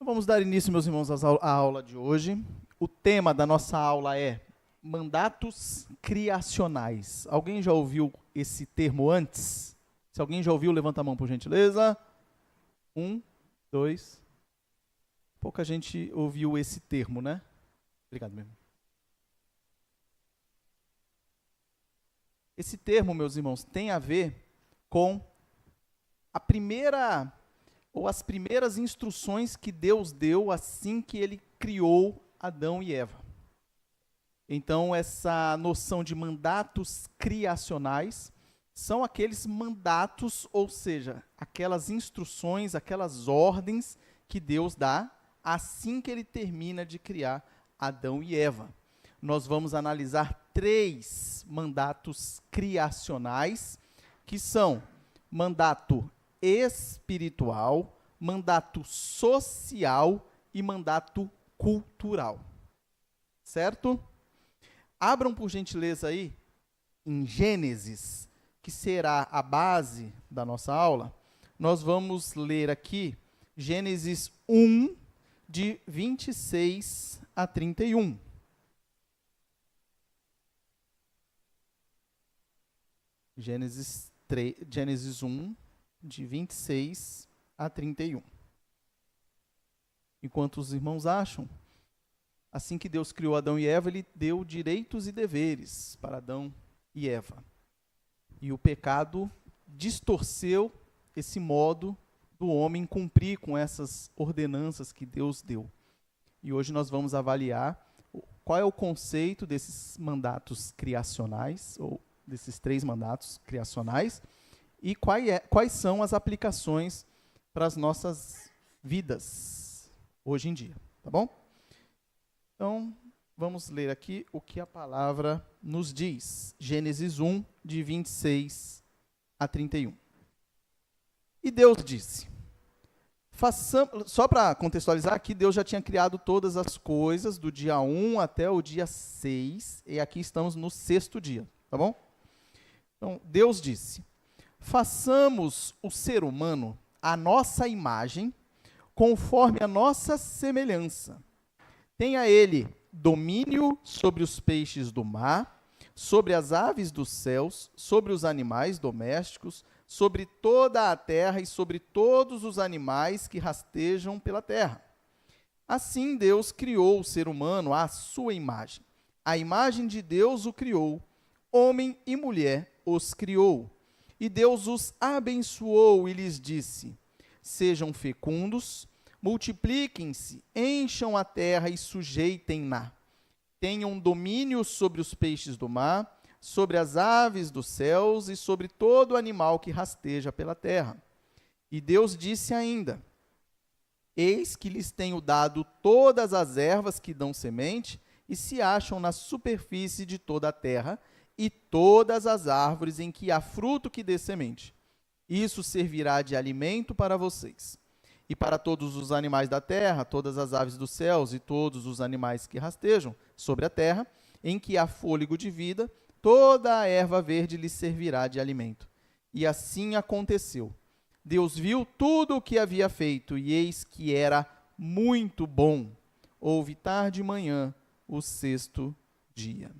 Vamos dar início, meus irmãos, à aula de hoje. O tema da nossa aula é mandatos criacionais. Alguém já ouviu esse termo antes? Se alguém já ouviu, levanta a mão, por gentileza. 1, 2. Pouca gente ouviu esse termo, né? Obrigado, meu irmão. Esse termo, meus irmãos, tem a ver com a primeira ou as primeiras instruções que Deus deu assim que ele criou Adão e Eva. Então, essa noção de mandatos criacionais são aqueles mandatos, ou seja, aquelas instruções, aquelas ordens que Deus dá assim que ele termina de criar Adão e Eva. Nós vamos analisar 3 mandatos criacionais, que são mandato espiritual, mandato social e mandato cultural. Certo? Abram, por gentileza, aí em Gênesis, que será a base da nossa aula. Nós vamos ler aqui Gênesis 1, de 26 a 31. Gênesis 1, de 26 a 31. Enquanto os irmãos acham, assim que Deus criou Adão e Eva, ele deu direitos e deveres para Adão e Eva. E o pecado distorceu esse modo do homem cumprir com essas ordenanças que Deus deu. E hoje nós vamos avaliar qual é o conceito desses mandatos criacionais, ou desses 3 mandatos criacionais, e quais são as aplicações para as nossas vidas hoje em dia, tá bom? Então, vamos ler aqui o que a palavra nos diz. Gênesis 1, de 26 a 31. E Deus disse, só para contextualizar aqui, Deus já tinha criado todas as coisas do dia 1 até o dia 6, e aqui estamos no 6º dia, tá bom? Então, Deus disse, façamos o ser humano à nossa imagem, conforme a nossa semelhança. Tenha ele domínio sobre os peixes do mar, sobre as aves dos céus, sobre os animais domésticos, sobre toda a terra e sobre todos os animais que rastejam pela terra. Assim Deus criou o ser humano à sua imagem. A imagem de Deus o criou, homem e mulher os criou. E Deus os abençoou e lhes disse, sejam fecundos, multipliquem-se, encham a terra e sujeitem-na. Tenham domínio sobre os peixes do mar, sobre as aves dos céus e sobre todo animal que rasteja pela terra. E Deus disse ainda, eis que lhes tenho dado todas as ervas que dão semente e se acham na superfície de toda a terra, e todas as árvores em que há fruto que dê semente. Isso servirá de alimento para vocês. E para todos os animais da terra, todas as aves dos céus e todos os animais que rastejam sobre a terra, em que há fôlego de vida, toda a erva verde lhes servirá de alimento. E assim aconteceu. Deus viu tudo o que havia feito, e eis que era muito bom. Houve tarde e manhã, o 6º dia.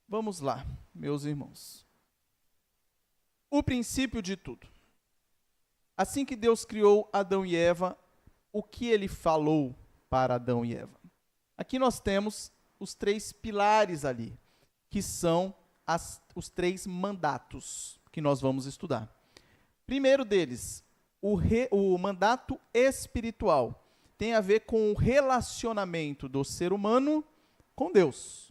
Vamos lá, meus irmãos. O princípio de tudo. Assim que Deus criou Adão e Eva, o que ele falou para Adão e Eva? Aqui nós temos os 3 pilares ali, que são os 3 mandatos que nós vamos estudar. Primeiro deles, o mandato espiritual tem a ver com o relacionamento do ser humano com Deus.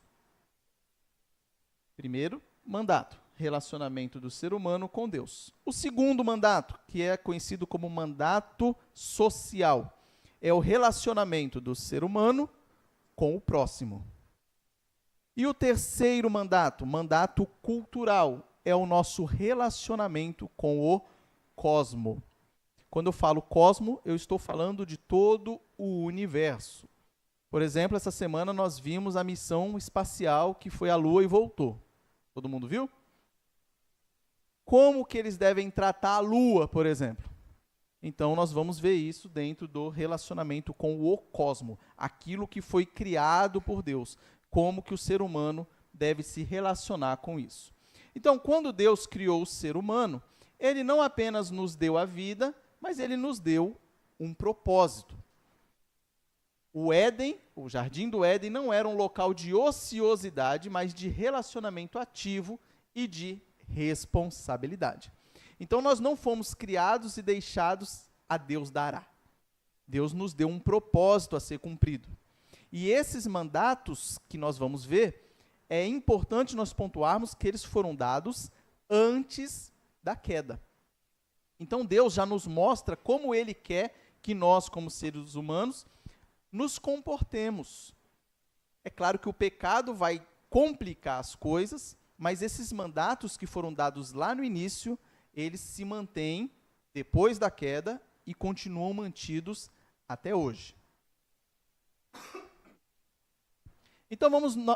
Primeiro mandato, relacionamento do ser humano com Deus. O segundo mandato, que é conhecido como mandato social, é o relacionamento do ser humano com o próximo. E o terceiro mandato, mandato cultural, é o nosso relacionamento com o cosmo. Quando eu falo cosmo, eu estou falando de todo o universo. Por exemplo, essa semana nós vimos a missão espacial que foi à Lua e voltou. Todo mundo viu? Como que eles devem tratar a Lua, por exemplo? Então, nós vamos ver isso dentro do relacionamento com o cosmo, aquilo que foi criado por Deus, como que o ser humano deve se relacionar com isso. Então, quando Deus criou o ser humano, ele não apenas nos deu a vida, mas ele nos deu um propósito. O Éden, o Jardim do Éden, não era um local de ociosidade, mas de relacionamento ativo e de responsabilidade. Então, nós não fomos criados e deixados a Deus dará. Deus nos deu um propósito a ser cumprido. E esses mandatos que nós vamos ver, é importante nós pontuarmos que eles foram dados antes da queda. Então, Deus já nos mostra como Ele quer que nós, como seres humanos, nos comportemos. É claro que o pecado vai complicar as coisas, mas esses mandatos que foram dados lá no início, eles se mantêm depois da queda e continuam mantidos até hoje. Então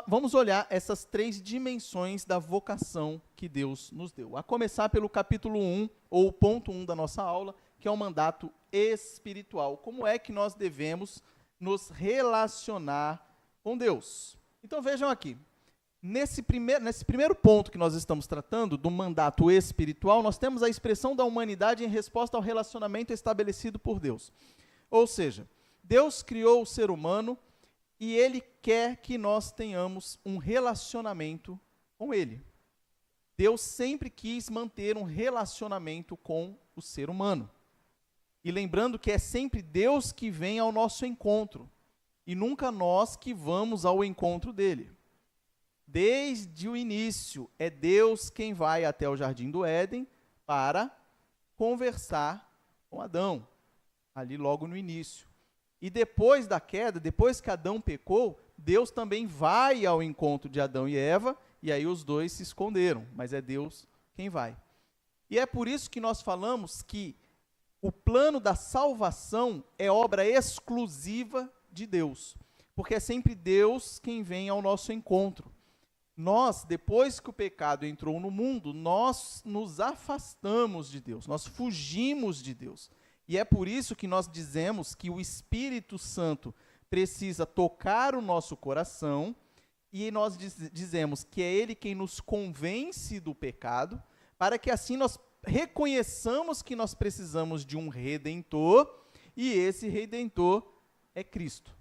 vamos olhar essas 3 dimensões da vocação que Deus nos deu. A começar pelo capítulo 1, ou o ponto 1 da nossa aula, que é o mandato espiritual. Como é que nós devemos nos relacionar com Deus? Então vejam aqui. Nesse primeiro ponto que nós estamos tratando, do mandato espiritual, nós temos a expressão da humanidade em resposta ao relacionamento estabelecido por Deus. Ou seja, Deus criou o ser humano e Ele quer que nós tenhamos um relacionamento com Ele. Deus sempre quis manter um relacionamento com o ser humano. E lembrando que é sempre Deus que vem ao nosso encontro, e nunca nós que vamos ao encontro dele. Desde o início, é Deus quem vai até o Jardim do Éden para conversar com Adão, ali logo no início. E depois da queda, depois que Adão pecou, Deus também vai ao encontro de Adão e Eva, e aí os dois se esconderam, mas é Deus quem vai. E é por isso que nós falamos que o plano da salvação é obra exclusiva de Deus, porque é sempre Deus quem vem ao nosso encontro. Nós, depois que o pecado entrou no mundo, nós nos afastamos de Deus, nós fugimos de Deus. E é por isso que nós dizemos que o Espírito Santo precisa tocar o nosso coração, e nós dizemos que é Ele quem nos convence do pecado, para que assim nós reconheçamos que nós precisamos de um Redentor, e esse Redentor é Cristo.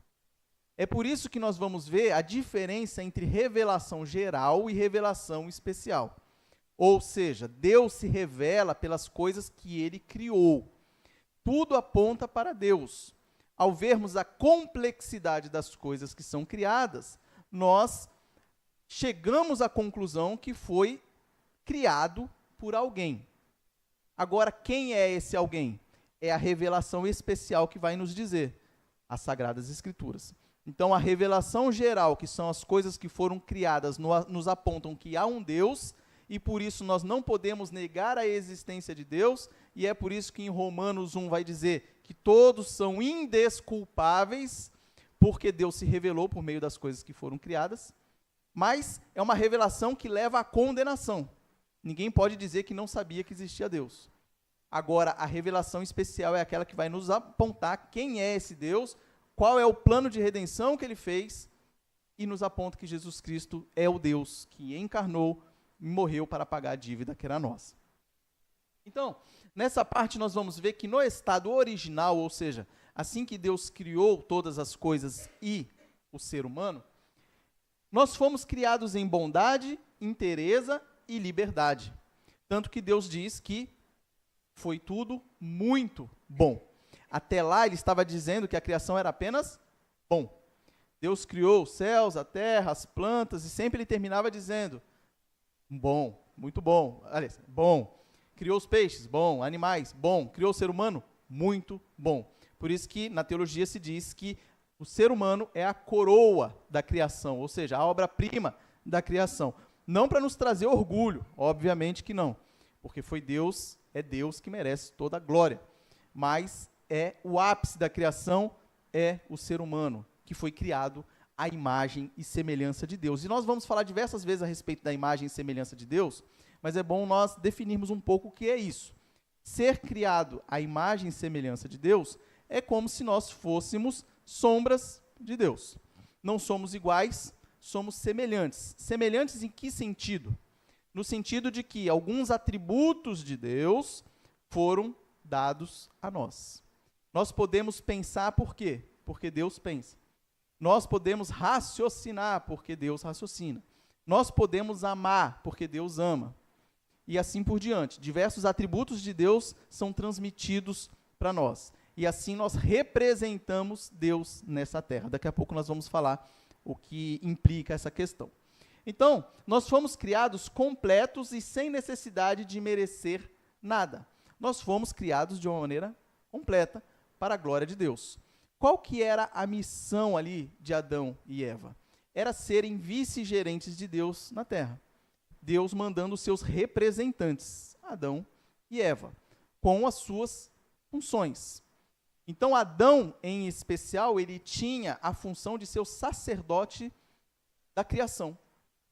É por isso que nós vamos ver a diferença entre revelação geral e revelação especial. Ou seja, Deus se revela pelas coisas que Ele criou. Tudo aponta para Deus. Ao vermos a complexidade das coisas que são criadas, nós chegamos à conclusão que foi criado por alguém. Agora, quem é esse alguém? É a revelação especial que vai nos dizer, as Sagradas Escrituras. Então, a revelação geral, que são as coisas que foram criadas, nos apontam que há um Deus, e por isso nós não podemos negar a existência de Deus, e é por isso que em Romanos 1 vai dizer que todos são indesculpáveis, porque Deus se revelou por meio das coisas que foram criadas, mas é uma revelação que leva à condenação. Ninguém pode dizer que não sabia que existia Deus. Agora, a revelação especial é aquela que vai nos apontar quem é esse Deus, qual é o plano de redenção que Ele fez, e nos aponta que Jesus Cristo é o Deus que encarnou e morreu para pagar a dívida que era nossa. Então, nessa parte nós vamos ver que no estado original, ou seja, assim que Deus criou todas as coisas e o ser humano, nós fomos criados em bondade, inteireza e liberdade. Tanto que Deus diz que foi tudo muito bom. Até lá ele estava dizendo que a criação era apenas bom. Deus criou os céus, a terra, as plantas, e sempre ele terminava dizendo, bom, muito bom. Aliás, bom. Criou os peixes, bom. Animais, bom. Criou o ser humano, muito bom. Por isso que na teologia se diz que o ser humano é a coroa da criação, ou seja, a obra-prima da criação. Não para nos trazer orgulho, obviamente que não, porque foi Deus, é Deus que merece toda a glória, mas é o ápice da criação, é o ser humano, que foi criado à imagem e semelhança de Deus. E nós vamos falar diversas vezes a respeito da imagem e semelhança de Deus, mas é bom nós definirmos um pouco o que é isso. ser criado à imagem e semelhança de Deus é como se nós fôssemos sombras de Deus. Não somos iguais, somos semelhantes. Semelhantes em que sentido? No sentido de que alguns atributos de Deus foram dados a nós. Nós podemos pensar por quê? Porque Deus pensa. Nós podemos raciocinar porque Deus raciocina. Nós podemos amar porque Deus ama. E assim por diante. Diversos atributos de Deus são transmitidos para nós. E assim nós representamos Deus nessa terra. Daqui a pouco nós vamos falar o que implica essa questão. Então, nós fomos criados completos e sem necessidade de merecer nada. Nós fomos criados de uma maneira completa para a glória de Deus. Qual que era a missão ali de Adão e Eva? Era serem vice-gerentes de Deus na terra. Deus mandando os seus representantes, Adão e Eva, com as suas funções. Então, Adão, em especial, ele tinha a função de ser o sacerdote da criação.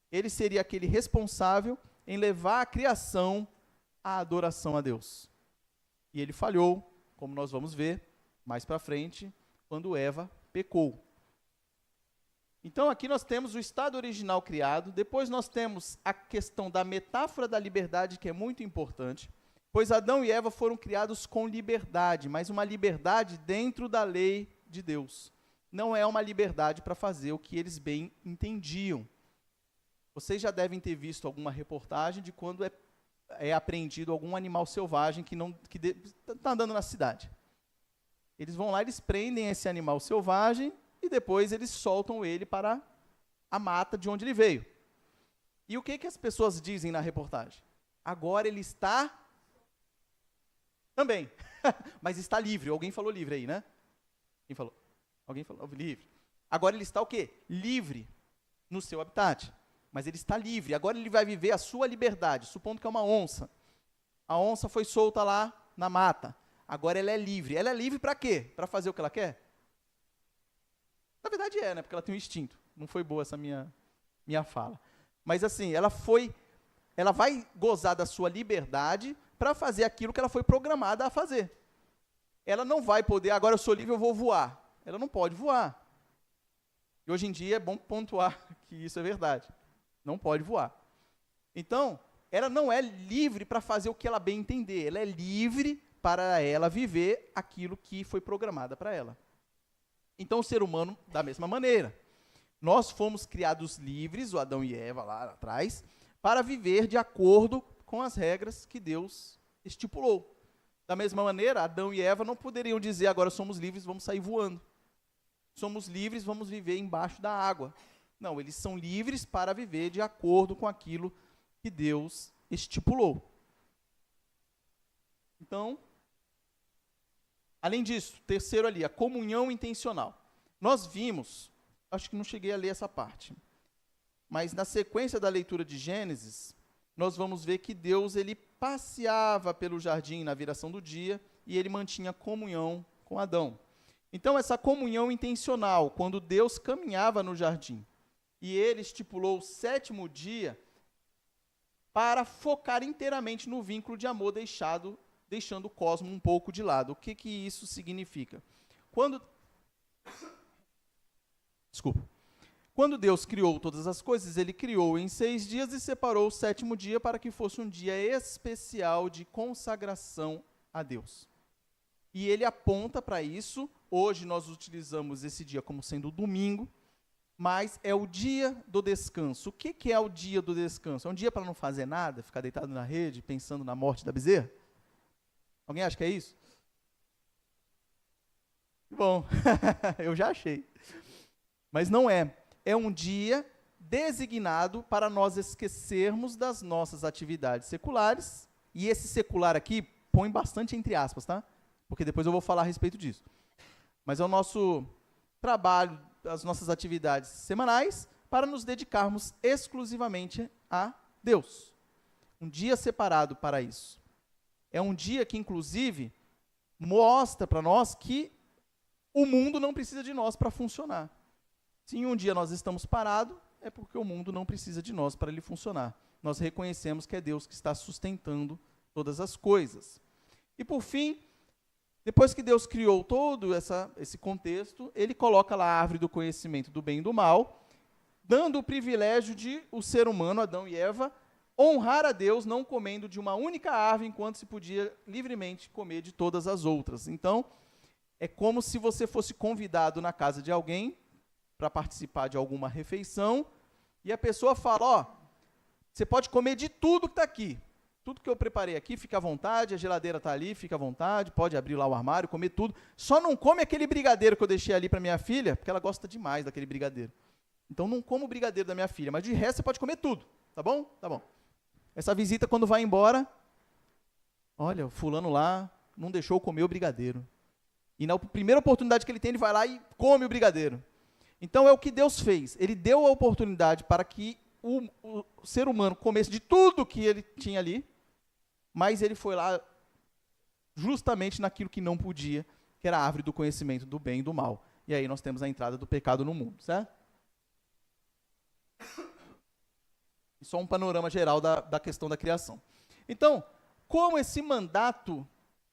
Ele seria aquele responsável em levar a criação à adoração a Deus. E ele falhou, como nós vamos ver mais para frente, quando Eva pecou. Então, aqui nós temos o estado original criado, depois nós temos a questão da metáfora da liberdade, que é muito importante, pois Adão e Eva foram criados com liberdade, mas uma liberdade dentro da lei de Deus. Não é uma liberdade para fazer o que eles bem entendiam. Vocês já devem ter visto alguma reportagem de quando é apreendido algum animal selvagem que está andando na cidade. Eles vão lá, eles prendem esse animal selvagem e depois eles soltam ele para a mata de onde ele veio. E o que as pessoas dizem na reportagem? Agora ele está também, mas está livre. Alguém falou livre aí, né? Quem falou? Alguém falou livre. Agora ele está o quê? Livre no seu habitat. Mas ele está livre. Agora ele vai viver a sua liberdade. Supondo que é uma onça. A onça foi solta lá na mata. Agora ela é livre. Ela é livre para quê? Para fazer o que ela quer? Na verdade né? Porque ela tem um instinto. Não foi boa essa minha fala. Mas assim, ela vai gozar da sua liberdade para fazer aquilo que ela foi programada a fazer. Ela não vai poder, agora eu sou livre, eu vou voar. Ela não pode voar. E hoje em dia é bom pontuar que isso é verdade. Não pode voar. Então, ela não é livre para fazer o que ela bem entender. Ela é livre para ela viver aquilo que foi programada para ela. Então, o ser humano, da mesma maneira. Nós fomos criados livres, o Adão e Eva lá atrás, para viver de acordo com as regras que Deus estipulou. Da mesma maneira, Adão e Eva não poderiam dizer, agora somos livres, vamos sair voando. Somos livres, vamos viver embaixo da água. Não, eles são livres para viver de acordo com aquilo que Deus estipulou. Então, além disso, terceiro ali, a comunhão intencional. Nós vimos, acho que não cheguei a ler essa parte, mas na sequência da leitura de Gênesis, nós vamos ver que Deus, ele passeava pelo jardim na viração do dia e ele mantinha comunhão com Adão. Então, essa comunhão intencional, quando Deus caminhava no jardim, e ele estipulou o 7º dia para focar inteiramente no vínculo de amor deixando o cosmo um pouco de lado. O que isso significa? Quando Deus criou todas as coisas, ele criou em 6 dias e separou o 7º dia para que fosse um dia especial de consagração a Deus. E ele aponta para isso. Hoje nós utilizamos esse dia como sendo o domingo, mas é o dia do descanso. O que é o dia do descanso? É um dia para não fazer nada, ficar deitado na rede, pensando na morte da bezerra? Alguém acha que é isso? Bom, eu já achei. Mas não é. É um dia designado para nós esquecermos das nossas atividades seculares, e esse secular aqui põe bastante entre aspas, tá? Porque depois eu vou falar a respeito disso. Mas é o nosso trabalho, as nossas atividades semanais, para nos dedicarmos exclusivamente a Deus. Um dia separado para isso. É um dia que, inclusive, mostra para nós que o mundo não precisa de nós para funcionar. Se em um dia nós estamos parados, é porque o mundo não precisa de nós para ele funcionar. Nós reconhecemos que é Deus que está sustentando todas as coisas. E por fim, depois que Deus criou todo esse contexto, ele coloca lá a árvore do conhecimento do bem e do mal, dando o privilégio de o ser humano, Adão e Eva, honrar a Deus não comendo de uma única árvore, enquanto se podia livremente comer de todas as outras. Então, é como se você fosse convidado na casa de alguém para participar de alguma refeição, e a pessoa fala, ó, você pode comer de tudo que está aqui. Tudo que eu preparei aqui, fica à vontade, a geladeira está ali, fica à vontade, pode abrir lá o armário, comer tudo. Só não come aquele brigadeiro que eu deixei ali para minha filha, porque ela gosta demais daquele brigadeiro. Então não como o brigadeiro da minha filha, mas de resto você pode comer tudo, tá bom? Tá bom. Essa visita, quando vai embora, olha, o fulano lá não deixou eu comer o brigadeiro. E na primeira oportunidade que ele tem, ele vai lá e come o brigadeiro. Então é o que Deus fez. Ele deu a oportunidade para que o ser humano comesse de tudo que ele tinha ali, mas ele foi lá justamente naquilo que não podia, que era a árvore do conhecimento do bem e do mal. E aí nós temos a entrada do pecado no mundo, certo? E só um panorama geral da questão da criação. Então, como esse mandato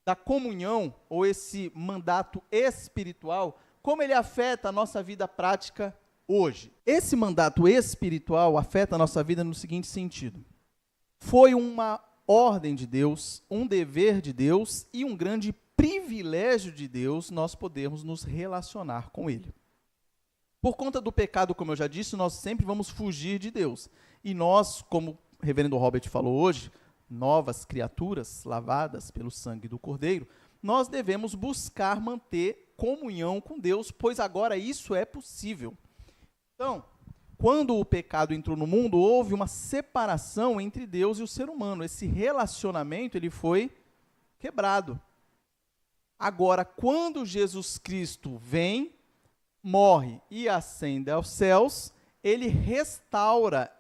da comunhão, ou esse mandato espiritual, como ele afeta a nossa vida prática hoje? Esse mandato espiritual afeta a nossa vida no seguinte sentido. Foi uma ordem de Deus, um dever de Deus e um grande privilégio de Deus nós podermos nos relacionar com Ele. Por conta do pecado, como eu já disse, nós sempre vamos fugir de Deus. E nós, como o reverendo Robert falou hoje, novas criaturas lavadas pelo sangue do Cordeiro, nós devemos buscar manter comunhão com Deus, pois agora isso é possível. Então, quando o pecado entrou no mundo, houve uma separação entre Deus e o ser humano. Esse relacionamento ele foi quebrado. Agora, quando Jesus Cristo vem, morre e ascende aos céus, ele restaura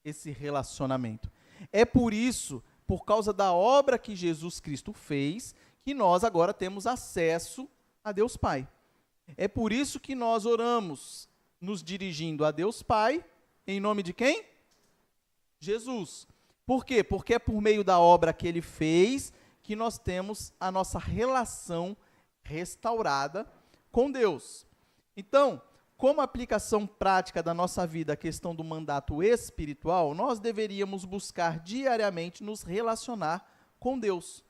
esse relacionamento. É por isso, por causa da obra que Jesus Cristo fez, que nós agora temos acesso a Deus Pai. É por isso que nós oramos, nos dirigindo a Deus Pai, em nome de quem? Jesus. Por quê? Porque é por meio da obra que ele fez que nós temos a nossa relação restaurada com Deus. Então, como aplicação prática da nossa vida a questão do mandato espiritual, nós deveríamos buscar diariamente nos relacionar com Deus.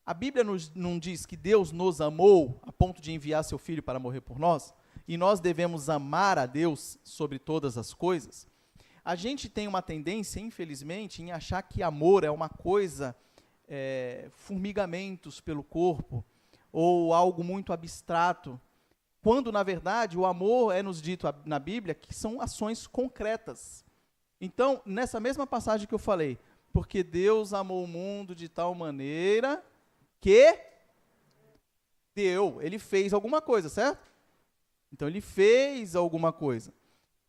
A Bíblia não diz que Deus nos amou a ponto de enviar seu Filho para morrer por nós? E nós devemos amar a Deus sobre todas as coisas? A gente tem uma tendência, infelizmente, em achar que amor é uma coisa, formigamentos pelo corpo, ou algo muito abstrato, quando, na verdade, o amor é nos dito na Bíblia que são ações concretas. Então, nessa mesma passagem que eu falei, porque Deus amou o mundo de tal maneira que ele fez alguma coisa, certo? Então, ele fez alguma coisa.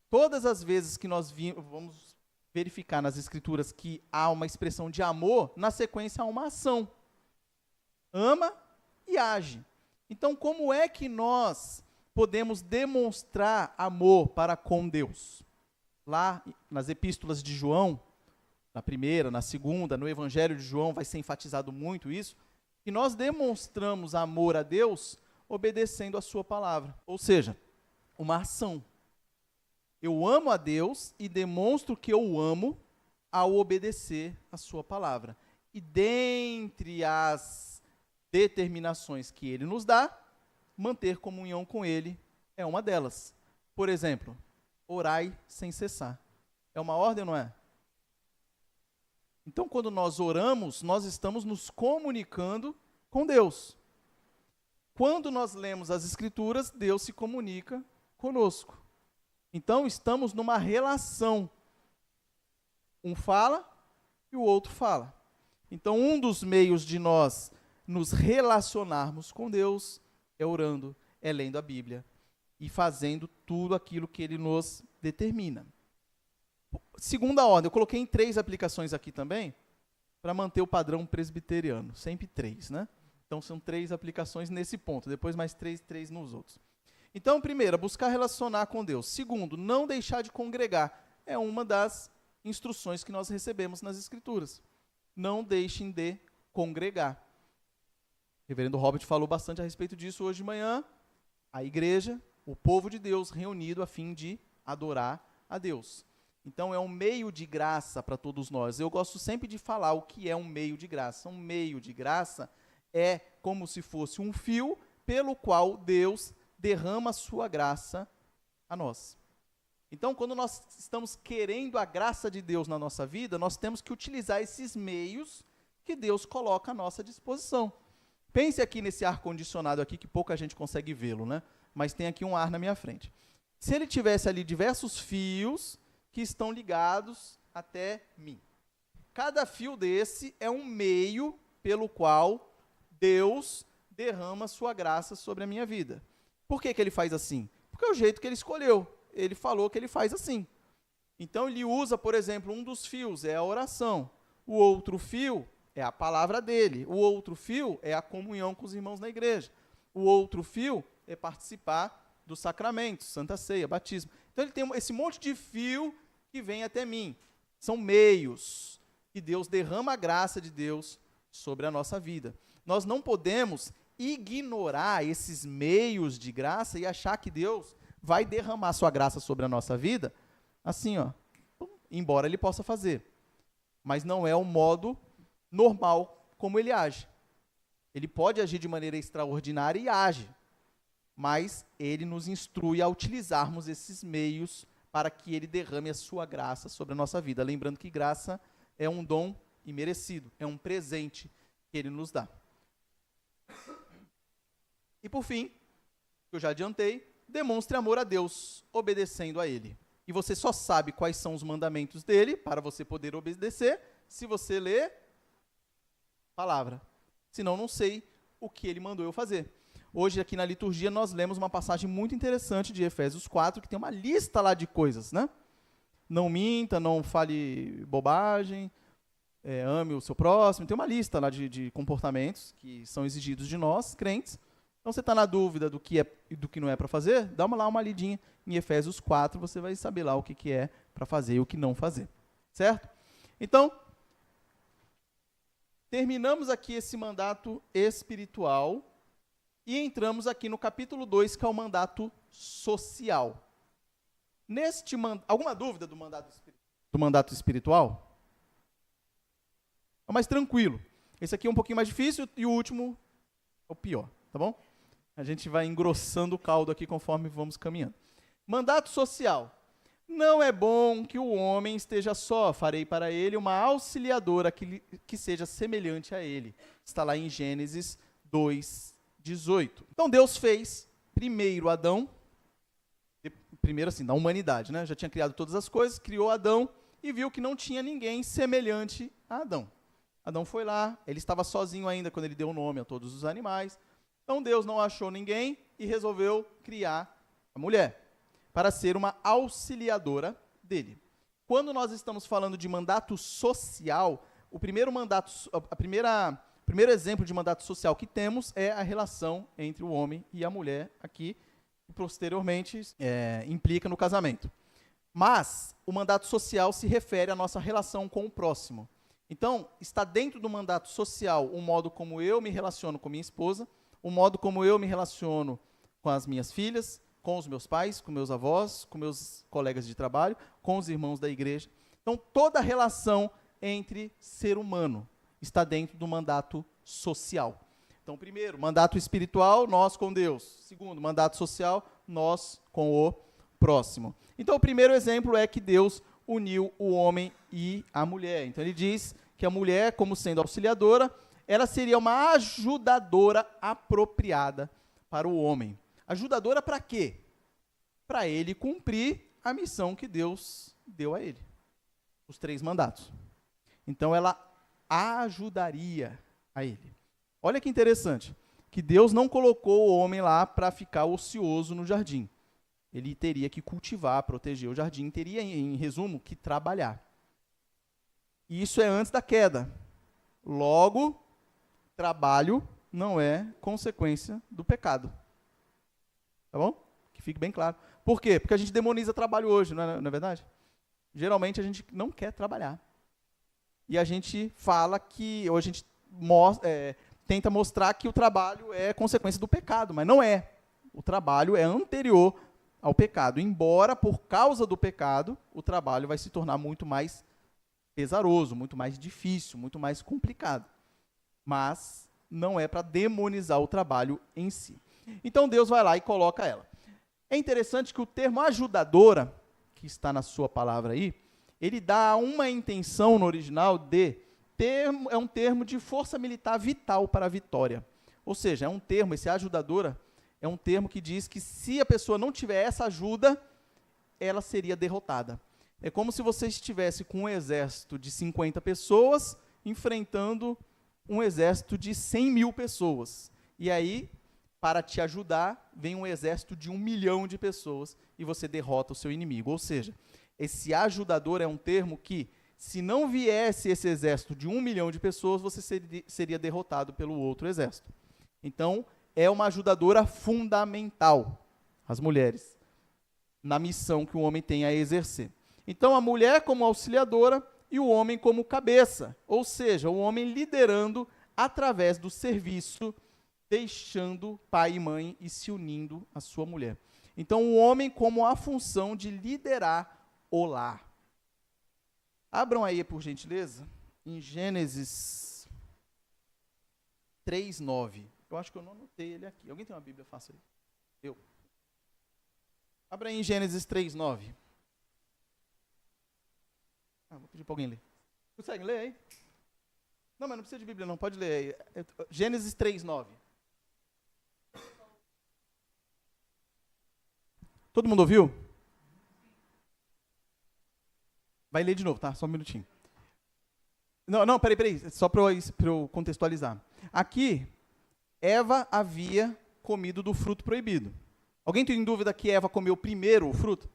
Todas as vezes que nós vamos verificar nas Escrituras que há uma expressão de amor, na sequência há uma ação. Ama e age. Então, como é que nós podemos demonstrar amor para com Deus? Lá nas epístolas de João, na primeira, na segunda, no Evangelho de João, vai ser enfatizado muito isso, que nós demonstramos amor a Deus obedecendo a sua palavra. Ou seja, uma ação. Eu amo a Deus e demonstro que eu o amo ao obedecer a sua palavra. E dentre as determinações que ele nos dá, manter comunhão com ele é uma delas. Por exemplo, orai sem cessar. É uma ordem ou não é? Então, quando nós oramos, nós estamos nos comunicando com Deus. Quando nós lemos as Escrituras, Deus se comunica conosco. Então, estamos numa relação. Um fala e o outro fala. Então, um dos meios de nós nos relacionarmos com Deus é orando, é lendo a Bíblia e fazendo tudo aquilo que Ele nos determina. Segunda ordem, eu coloquei em 3 aplicações aqui também, para manter o padrão presbiteriano, sempre 3, né? Então, são 3 aplicações nesse ponto, depois mais 3 nos outros. Então, primeira, buscar relacionar com Deus. Segundo, não deixar de congregar. É uma das instruções que nós recebemos nas Escrituras. Não deixem de congregar. reverendo Robert falou bastante a respeito disso hoje de manhã. A igreja, o povo de Deus reunido a fim de adorar a Deus. Então é um meio de graça para todos nós. Eu gosto sempre de falar o que é um meio de graça. Um meio de graça é como se fosse um fio pelo qual Deus derrama a sua graça a nós. Então, quando nós estamos querendo a graça de Deus na nossa vida, nós temos que utilizar esses meios que Deus coloca à nossa disposição. Pense aqui nesse ar-condicionado aqui, que pouca gente consegue vê-lo, né? Mas tem aqui um ar na minha frente. Se ele tivesse ali diversos fios que estão ligados até mim. Cada fio desse é um meio pelo qual Deus derrama sua graça sobre a minha vida. Por que que ele faz assim? Porque é o jeito que ele escolheu. Ele falou que ele faz assim. Então ele usa, por exemplo, um dos fios é a oração. O outro fio é a palavra dele. O outro fio é a comunhão com os irmãos na igreja. O outro fio é participar dos sacramentos, Santa Ceia, batismo. Então ele tem esse monte de fio que vem até mim. São meios que Deus derrama a graça de Deus sobre a nossa vida. Nós não podemos ignorar esses meios de graça e achar que Deus vai derramar sua graça sobre a nossa vida, assim, ó, embora ele possa fazer. Mas não é o modo normal como ele age. Ele pode agir de maneira extraordinária e age, mas ele nos instrui a utilizarmos esses meios para que ele derrame a sua graça sobre a nossa vida. Lembrando que graça é um dom imerecido, é um presente que ele nos dá. E por fim, que eu já adiantei, demonstre amor a Deus, obedecendo a ele. E você só sabe quais são os mandamentos dele, para você poder obedecer, se você ler a palavra. Senão, não sei o que ele mandou eu fazer. Hoje, aqui na liturgia, nós lemos uma passagem muito interessante de Efésios 4, que tem uma lista lá de coisas, né? Não minta, não fale bobagem, ame o seu próximo. Tem uma lista lá de comportamentos que são exigidos de nós, crentes. Então, você está na dúvida do que é e do que não é para fazer? Dá uma lidinha em Efésios 4, você vai saber lá o que é para fazer e o que não fazer. Certo? Então, terminamos aqui esse mandato espiritual e entramos aqui no capítulo 2, que é o mandato social. Alguma dúvida do mandato espiritual? É mais tranquilo. Esse aqui é um pouquinho mais difícil e o último é o pior, tá bom? A gente vai engrossando o caldo aqui conforme vamos caminhando. Mandato social. Não é bom que o homem esteja só, farei para ele uma auxiliadora que seja semelhante a ele. Está lá em Gênesis 2:18. Então Deus fez primeiro Adão, primeiro assim, da humanidade, né? Já tinha criado todas as coisas, criou Adão e viu que não tinha ninguém semelhante a Adão. Adão foi lá, ele estava sozinho ainda quando ele deu o nome a todos os animais. Então Deus não achou ninguém e resolveu criar a mulher para ser uma auxiliadora dele. Quando nós estamos falando de mandato social, o primeiro exemplo de mandato social que temos é a relação entre o homem e a mulher aqui, e posteriormente implica no casamento. Mas o mandato social se refere à nossa relação com o próximo. Então, está dentro do mandato social o modo como eu me relaciono com minha esposa, o modo como eu me relaciono com as minhas filhas, com os meus pais, com meus avós, com meus colegas de trabalho, com os irmãos da igreja. Então, toda a relação entre ser humano está dentro do mandato social. Então, primeiro, mandato espiritual, nós com Deus. Segundo, mandato social, nós com o próximo. Então, o primeiro exemplo é que Deus uniu o homem e a mulher. Então, ele diz que a mulher, como sendo auxiliadora, ela seria uma ajudadora apropriada para o homem. Ajudadora para quê? Para ele cumprir a missão que Deus deu a ele. Os 3 mandatos. Então, ela ajudaria a ele. Olha que interessante, que Deus não colocou o homem lá para ficar ocioso no jardim. Ele teria que cultivar, proteger o jardim, teria, em resumo, que trabalhar. E isso é antes da queda. Logo, trabalho não é consequência do pecado. Tá bom? Que fique bem claro. Por quê? Porque a gente demoniza trabalho hoje, não é verdade? Geralmente a gente não quer trabalhar. E a gente fala que, ou a gente tenta mostrar que o trabalho é consequência do pecado, mas não é. O trabalho é anterior ao pecado, embora por causa do pecado, o trabalho vai se tornar muito mais pesaroso, muito mais difícil, muito mais complicado. Mas não é para demonizar o trabalho em si. Então Deus vai lá e coloca ela. É interessante que o termo ajudadora, que está na sua palavra aí, ele dá uma intenção no original é um termo de força militar vital para a vitória. Ou seja, é um termo, esse ajudadora, é um termo que diz que se a pessoa não tiver essa ajuda, ela seria derrotada. É como se você estivesse com um exército de 50 pessoas enfrentando um exército de 100 mil pessoas. E aí, para te ajudar, vem um exército de 1 milhão de pessoas e você derrota o seu inimigo. Ou seja, esse ajudador é um termo que, se não viesse esse exército de 1 milhão de pessoas, você seria derrotado pelo outro exército. Então, é uma ajudadora fundamental, as mulheres, na missão que o homem tem a exercer. Então, a mulher como auxiliadora e o homem como cabeça, ou seja, o homem liderando através do serviço, deixando pai e mãe e se unindo à sua mulher. Então, o homem como a função de liderar o lar. Abram aí, por gentileza, em Gênesis 3:9. Eu acho que eu não anotei ele aqui. Alguém tem uma Bíblia fácil aí? Eu. Abra aí em Gênesis 3:9. Vou pedir para alguém ler. Consegue ler aí? Não, mas não precisa de Bíblia não, pode ler aí. Gênesis 3:9. Todo mundo ouviu? Vai ler de novo, tá? Só um minutinho. Não, peraí. Só para eu contextualizar. Aqui, Eva havia comido do fruto proibido. Alguém tem dúvida que Eva comeu primeiro o fruto?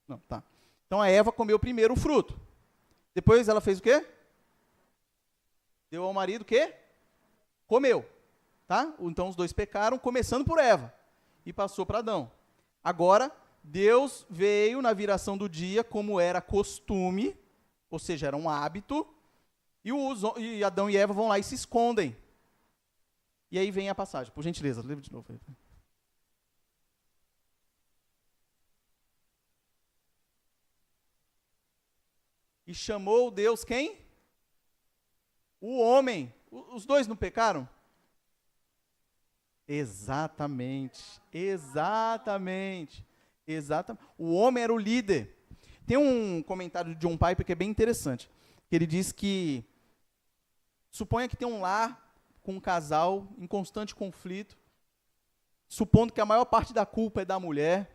Não, tá. Então, a Eva comeu primeiro o fruto. Depois, ela fez o quê? Deu ao marido o quê? Comeu. Tá? Então, os dois pecaram, começando por Eva. E passou para Adão. Agora, Deus veio na viração do dia, como era costume, ou seja, era um hábito, e Adão e Eva vão lá e se escondem. E aí vem a passagem. Por gentileza, lê de novo. E chamou Deus quem? O homem. Os dois não pecaram? Exatamente. O homem era o líder. Tem um comentário de John Piper que é bem interessante. Que ele diz que, suponha que tem um lar com um casal em constante conflito, supondo que a maior parte da culpa é da mulher,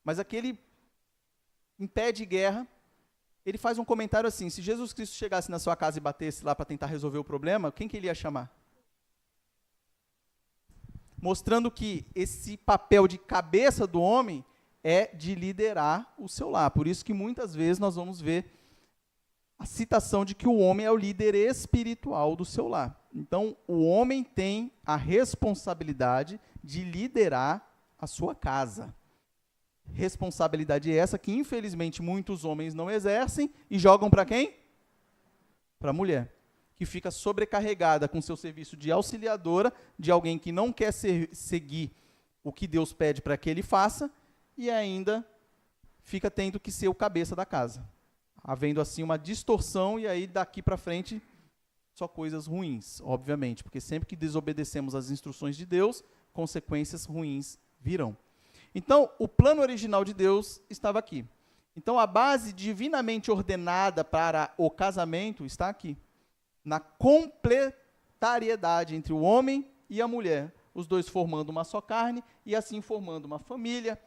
mas aquele em pé de guerra, ele faz um comentário assim: se Jesus Cristo chegasse na sua casa e batesse lá para tentar resolver o problema, quem que ele ia chamar? Mostrando que esse papel de cabeça do homem é de liderar o seu lar. Por isso que muitas vezes nós vamos ver a citação de que o homem é o líder espiritual do seu lar. Então, o homem tem a responsabilidade de liderar a sua casa. Responsabilidade essa que, infelizmente, muitos homens não exercem e jogam para quem? Para a mulher, que fica sobrecarregada com seu serviço de auxiliadora, de alguém que não quer seguir o que Deus pede para que ele faça, e ainda fica tendo que ser o cabeça da casa. Havendo assim uma distorção, e aí daqui para frente só coisas ruins, obviamente, porque sempre que desobedecemos às instruções de Deus, consequências ruins virão. Então, o plano original de Deus estava aqui. Então, a base divinamente ordenada para o casamento está aqui, na completariedade entre o homem e a mulher, os dois formando uma só carne e assim formando uma família,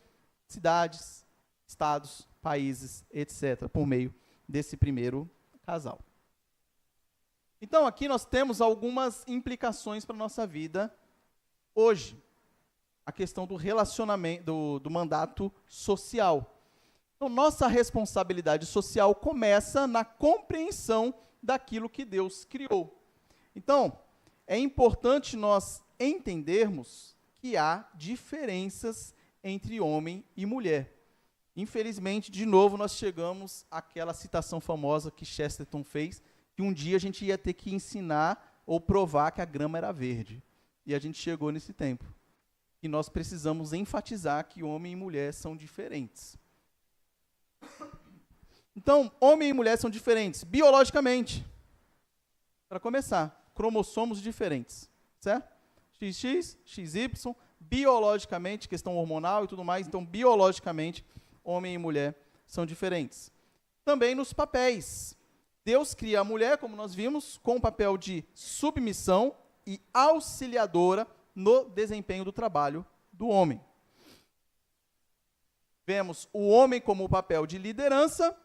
cidades, estados, países, etc., por meio desse primeiro casal. Então, aqui nós temos algumas implicações para a nossa vida hoje. A questão do relacionamento, do mandato social. Então, nossa responsabilidade social começa na compreensão daquilo que Deus criou. Então, é importante nós entendermos que há diferenças entre homem e mulher. Infelizmente, de novo, nós chegamos àquela citação famosa que Chesterton fez, que um dia a gente ia ter que ensinar ou provar que a grama era verde. E a gente chegou nesse tempo. E nós precisamos enfatizar que homem e mulher são diferentes. Então, homem e mulher são diferentes biologicamente. Para começar, cromossomos diferentes, certo? XX, XY, biologicamente, questão hormonal e tudo mais, então, biologicamente, homem e mulher são diferentes. Também nos papéis. Deus cria a mulher, como nós vimos, com o papel de submissão e auxiliadora no desempenho do trabalho do homem. Vemos o homem como o papel de liderança,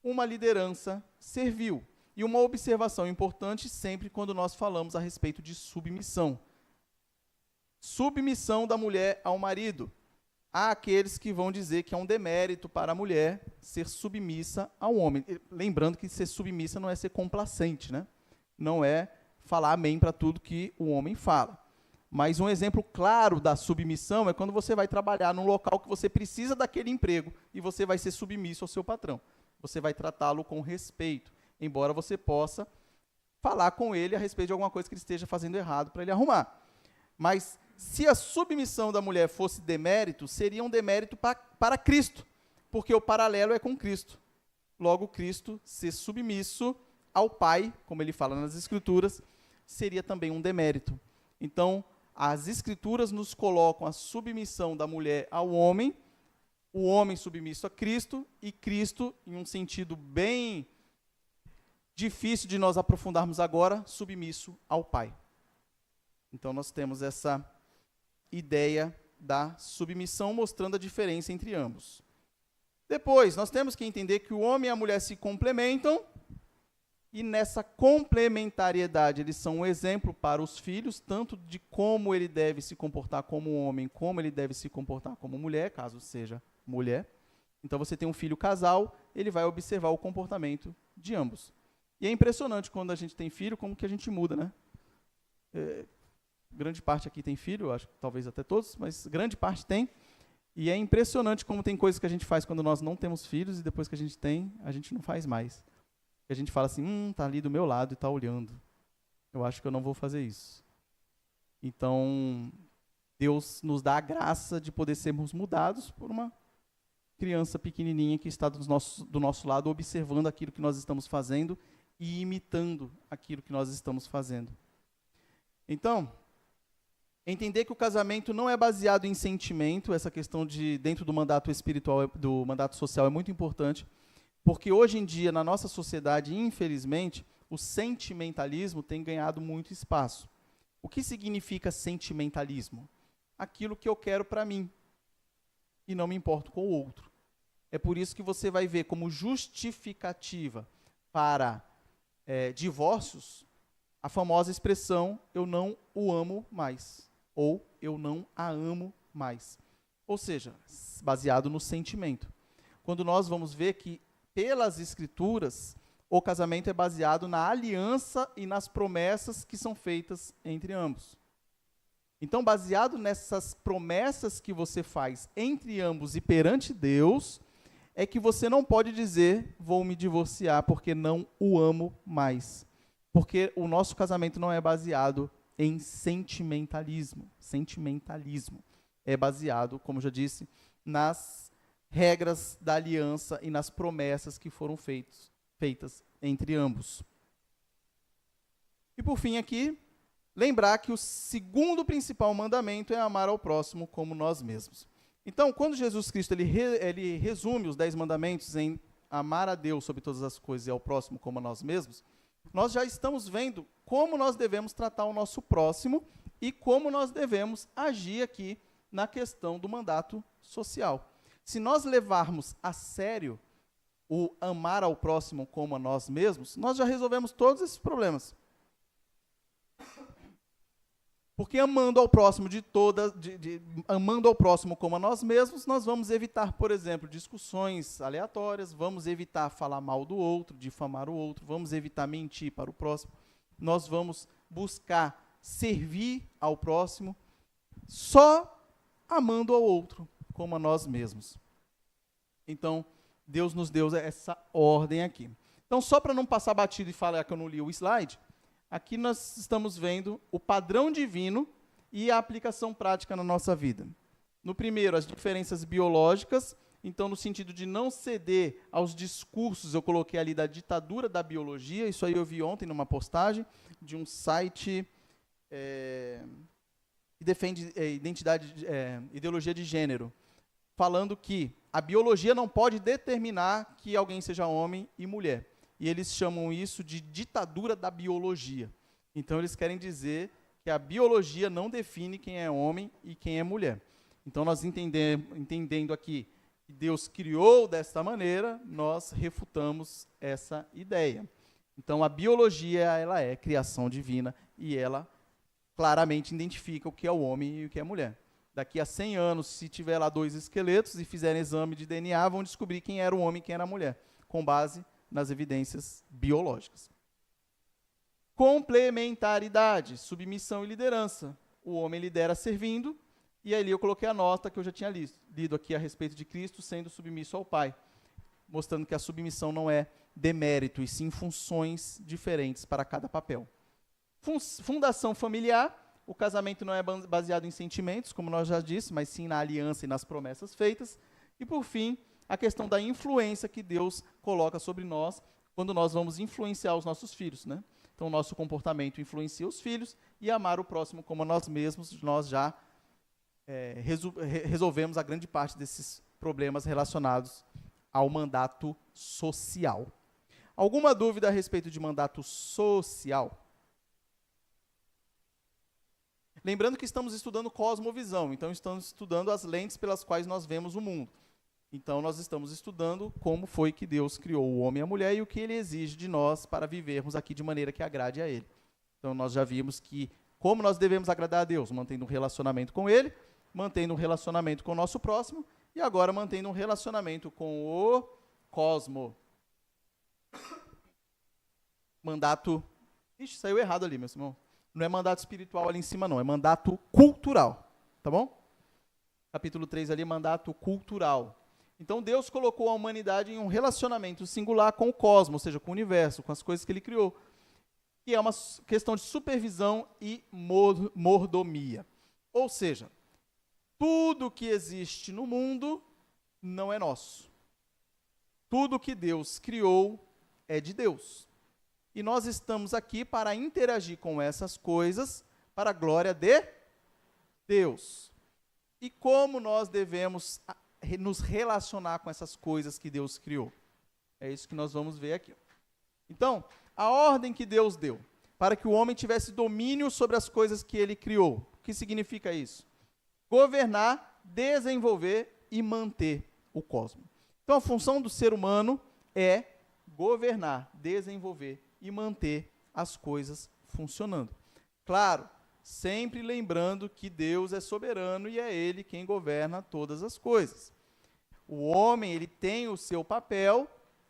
uma liderança servil. E uma observação importante sempre quando nós falamos a respeito de submissão. Submissão da mulher ao marido. Há aqueles que vão dizer que é um demérito para a mulher ser submissa ao homem. Lembrando que ser submissa não é ser complacente, né? Não é falar amém para tudo que o homem fala. Mas um exemplo claro da submissão é quando você vai trabalhar num local que você precisa daquele emprego e você vai ser submisso ao seu patrão. Você vai tratá-lo com respeito, embora você possa falar com ele a respeito de alguma coisa que ele esteja fazendo errado para ele arrumar. Mas se a submissão da mulher fosse demérito, seria um demérito para Cristo, porque o paralelo é com Cristo. Logo, Cristo ser submisso ao Pai, como ele fala nas Escrituras, seria também um demérito. Então, as Escrituras nos colocam a submissão da mulher ao homem, o homem submisso a Cristo, e Cristo, em um sentido bem difícil de nós aprofundarmos agora, submisso ao Pai. Então, nós temos essa ideia da submissão, mostrando a diferença entre ambos. Depois, nós temos que entender que o homem e a mulher se complementam, e nessa complementariedade eles são um exemplo para os filhos, tanto de como ele deve se comportar como homem, como ele deve se comportar como mulher, caso seja mulher. Então, você tem um filho casal, ele vai observar o comportamento de ambos. E é impressionante quando a gente tem filho, como que a gente muda, né? Grande parte aqui tem filho, acho que talvez até todos, mas grande parte tem. E é impressionante como tem coisas que a gente faz quando nós não temos filhos e depois que a gente tem, a gente não faz mais. E a gente fala assim, tá ali do meu lado e tá olhando. Eu acho que eu não vou fazer isso. Então, Deus nos dá a graça de poder sermos mudados por uma criança pequenininha que está do nosso lado, observando aquilo que nós estamos fazendo e imitando aquilo que nós estamos fazendo. Então, entender que o casamento não é baseado em sentimento, essa questão de dentro do mandato espiritual, do mandato social é muito importante, porque hoje em dia, na nossa sociedade, infelizmente, o sentimentalismo tem ganhado muito espaço. O que significa sentimentalismo? Aquilo que eu quero para mim e não me importo com o outro. É por isso que você vai ver como justificativa para divórcios a famosa expressão eu não o amo mais, ou eu não a amo mais. Ou seja, baseado no sentimento. Quando nós vamos ver que, pelas Escrituras, o casamento é baseado na aliança e nas promessas que são feitas entre ambos. Então, baseado nessas promessas que você faz entre ambos e perante Deus, é que você não pode dizer, vou me divorciar porque não o amo mais. Porque o nosso casamento não é baseado em sentimentalismo. Sentimentalismo é baseado, como já disse, nas regras da aliança e nas promessas que foram feitas entre ambos. E por fim aqui, lembrar que o segundo principal mandamento é amar ao próximo como nós mesmos. Então, quando Jesus Cristo ele resume os 10 mandamentos em amar a Deus sobre todas as coisas e ao próximo como a nós mesmos, nós já estamos vendo como nós devemos tratar o nosso próximo e como nós devemos agir aqui na questão do mandato social. Se nós levarmos a sério o amar ao próximo como a nós mesmos, nós já resolvemos todos esses problemas. Porque amando ao próximo amando ao próximo como a nós mesmos, nós vamos evitar, por exemplo, discussões aleatórias, vamos evitar falar mal do outro, difamar o outro, vamos evitar mentir para o próximo, nós vamos buscar servir ao próximo, só amando ao outro como a nós mesmos. Então, Deus nos deu essa ordem aqui. Então, só para não passar batido e falar que eu não li o slide, Aqui nós estamos vendo o padrão divino e a aplicação prática na nossa vida. No primeiro, as diferenças biológicas. Então, no sentido de não ceder aos discursos, eu coloquei ali da ditadura da biologia. Isso aí eu vi ontem numa postagem de um site que defende ideologia de gênero, falando que a biologia não pode determinar que alguém seja homem e mulher. E eles chamam isso de ditadura da biologia. Então, eles querem dizer que a biologia não define quem é homem e quem é mulher. Então, nós entendendo aqui que Deus criou desta maneira, nós refutamos essa ideia. Então, a biologia, ela é criação divina e ela claramente identifica o que é o homem e o que é a mulher. Daqui a 100 anos, se tiver lá 2 esqueletos e fizerem exame de DNA, vão descobrir quem era o homem e quem era a mulher, com base nas evidências biológicas. Complementaridade, submissão e liderança. O homem lidera servindo, e ali eu coloquei a nota que eu já tinha lido aqui a respeito de Cristo sendo submisso ao Pai, mostrando que a submissão não é demérito, e sim funções diferentes para cada papel. Fundação familiar, o casamento não é baseado em sentimentos, como nós já disse, mas sim na aliança e nas promessas feitas. E por fim, a questão da influência que Deus coloca sobre nós, quando nós vamos influenciar os nossos filhos, né? Então, o nosso comportamento influencia os filhos, e amar o próximo como a nós mesmos, nós já resolvemos a grande parte desses problemas relacionados ao mandato social. Alguma dúvida a respeito de mandato social? Lembrando que estamos estudando cosmovisão, então estamos estudando as lentes pelas quais nós vemos o mundo. Então nós estamos estudando como foi que Deus criou o homem e a mulher e o que ele exige de nós para vivermos aqui de maneira que agrade a ele. Então nós já vimos que como nós devemos agradar a Deus, mantendo um relacionamento com ele, mantendo um relacionamento com o nosso próximo e agora mantendo um relacionamento com o cosmo. Mandato... Ixi, saiu errado ali, meu irmão. Não é mandato espiritual ali em cima, não. É mandato cultural. Tá bom? Capítulo 3 ali, mandato cultural. Então, Deus colocou a humanidade em um relacionamento singular com o cosmos, ou seja, com o universo, com as coisas que ele criou. Que é uma questão de supervisão e mordomia. Ou seja, tudo que existe no mundo não é nosso. Tudo que Deus criou é de Deus. E nós estamos aqui para interagir com essas coisas para a glória de Deus. E como nós devemos nos relacionar com essas coisas que Deus criou? É isso que nós vamos ver aqui. Então, a ordem que Deus deu para que o homem tivesse domínio sobre as coisas que ele criou. O que significa isso? Governar, desenvolver e manter o cosmos. Então, a função do ser humano é governar, desenvolver e manter as coisas funcionando. Claro, sempre lembrando que Deus é soberano e é Ele quem governa todas as coisas. O homem, ele tem o seu papel,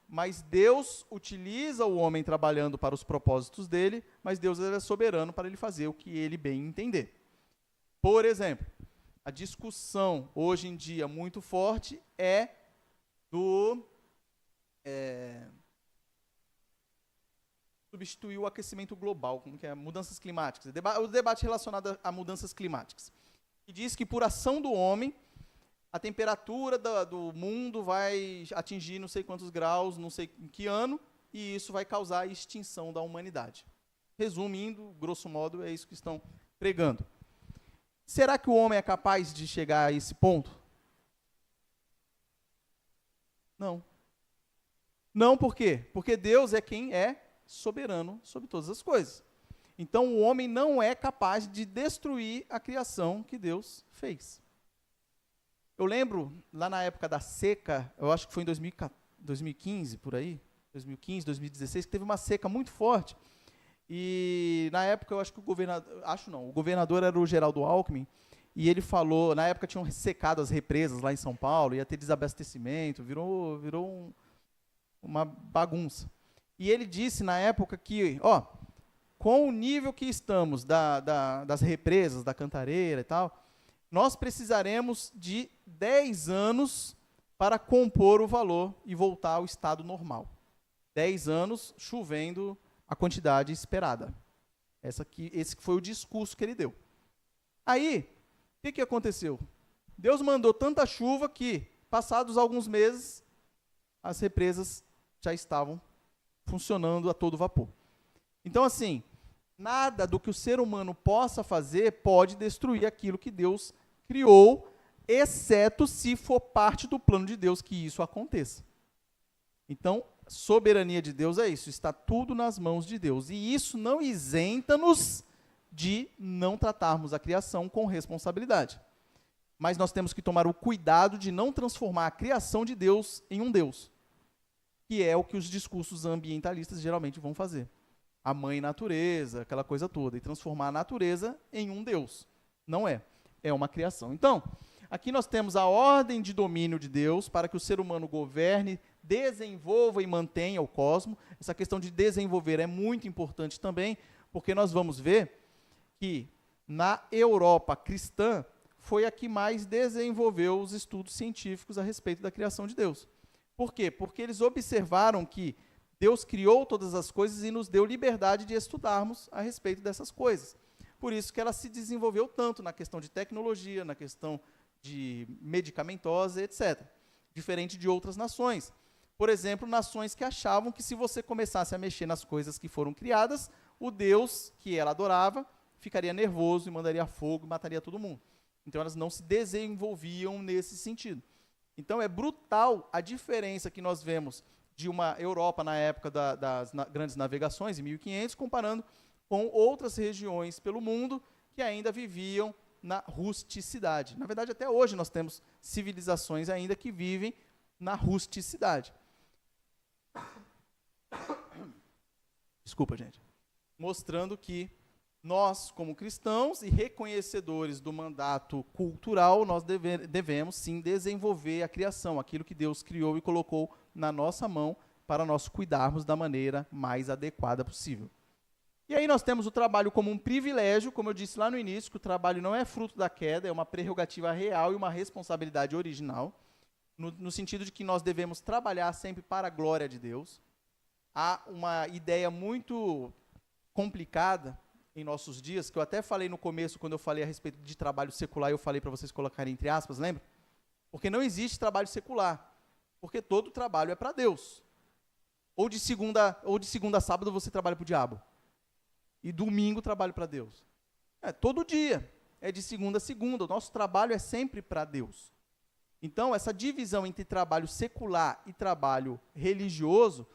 mas Deus utiliza o homem trabalhando para os propósitos dele, mas Deus é soberano para ele fazer o que ele bem entender. Por exemplo, a discussão hoje em dia muito forte é do... substituir o aquecimento global, como que é? Mudanças climáticas. O debate relacionado a mudanças climáticas. E diz que por ação do homem, a temperatura do mundo vai atingir não sei quantos graus, não sei em que ano, e isso vai causar a extinção da humanidade. Resumindo, grosso modo, é isso que estão pregando. Será que o homem é capaz de chegar a esse ponto? Não. Não por quê? Porque Deus é quem é soberano sobre todas as coisas. Então, o homem não é capaz de destruir a criação que Deus fez. Eu lembro, lá na época da seca, eu acho que foi em 2015, por aí, 2015, 2016, que teve uma seca muito forte. E, na época, eu acho que o governador era o Geraldo Alckmin, e ele falou, na época tinham secado as represas lá em São Paulo, ia ter desabastecimento, virou uma bagunça. E ele disse na época que, com o nível que estamos das represas, da Cantareira e tal, nós precisaremos de 10 anos para compor o valor e voltar ao estado normal. 10 anos chovendo a quantidade esperada. Esse foi o discurso que ele deu. Aí, o que aconteceu? Deus mandou tanta chuva que, passados alguns meses, as represas já estavam funcionando a todo vapor. Então, assim, nada do que o ser humano possa fazer pode destruir aquilo que Deus criou, exceto se for parte do plano de Deus que isso aconteça. Então, soberania de Deus é isso, está tudo nas mãos de Deus. E isso não isenta-nos de não tratarmos a criação com responsabilidade. Mas nós temos que tomar o cuidado de não transformar a criação de Deus em um Deus, que é o que os discursos ambientalistas geralmente vão fazer. A mãe natureza, aquela coisa toda, e transformar a natureza em um Deus. Não é, é uma criação. Então, aqui nós temos a ordem de domínio de Deus para que o ser humano governe, desenvolva e mantenha o cosmos. Essa questão de desenvolver é muito importante também, porque nós vamos ver que na Europa cristã foi a que mais desenvolveu os estudos científicos a respeito da criação de Deus. Por quê? Porque eles observaram que Deus criou todas as coisas e nos deu liberdade de estudarmos a respeito dessas coisas. Por isso que ela se desenvolveu tanto na questão de tecnologia, na questão de medicamentosa, etc. Diferente de outras nações. Por exemplo, nações que achavam que se você começasse a mexer nas coisas que foram criadas, o Deus que ela adorava ficaria nervoso e mandaria fogo e mataria todo mundo. Então elas não se desenvolviam nesse sentido. Então é brutal a diferença que nós vemos de uma Europa na época das grandes navegações, em 1500, comparando com outras regiões pelo mundo que ainda viviam na rusticidade. Na verdade, até hoje nós temos civilizações ainda que vivem na rusticidade. Desculpa, gente. Mostrando que nós, como cristãos e reconhecedores do mandato cultural, nós devemos sim desenvolver a criação, aquilo que Deus criou e colocou na nossa mão para nós cuidarmos da maneira mais adequada possível. E aí nós temos o trabalho como um privilégio, como eu disse lá no início, que o trabalho não é fruto da queda, é uma prerrogativa real e uma responsabilidade original, no sentido de que nós devemos trabalhar sempre para a glória de Deus. Há uma ideia muito complicada em nossos dias, que eu até falei no começo, quando eu falei a respeito de trabalho secular, eu falei para vocês colocarem entre aspas, lembra? Porque não existe trabalho secular, porque todo trabalho é para Deus. Ou de segunda a sábado você trabalha para o diabo, e domingo trabalho para Deus. Todo dia, é de segunda a segunda, o nosso trabalho é sempre para Deus. Então, essa divisão entre trabalho secular e trabalho religioso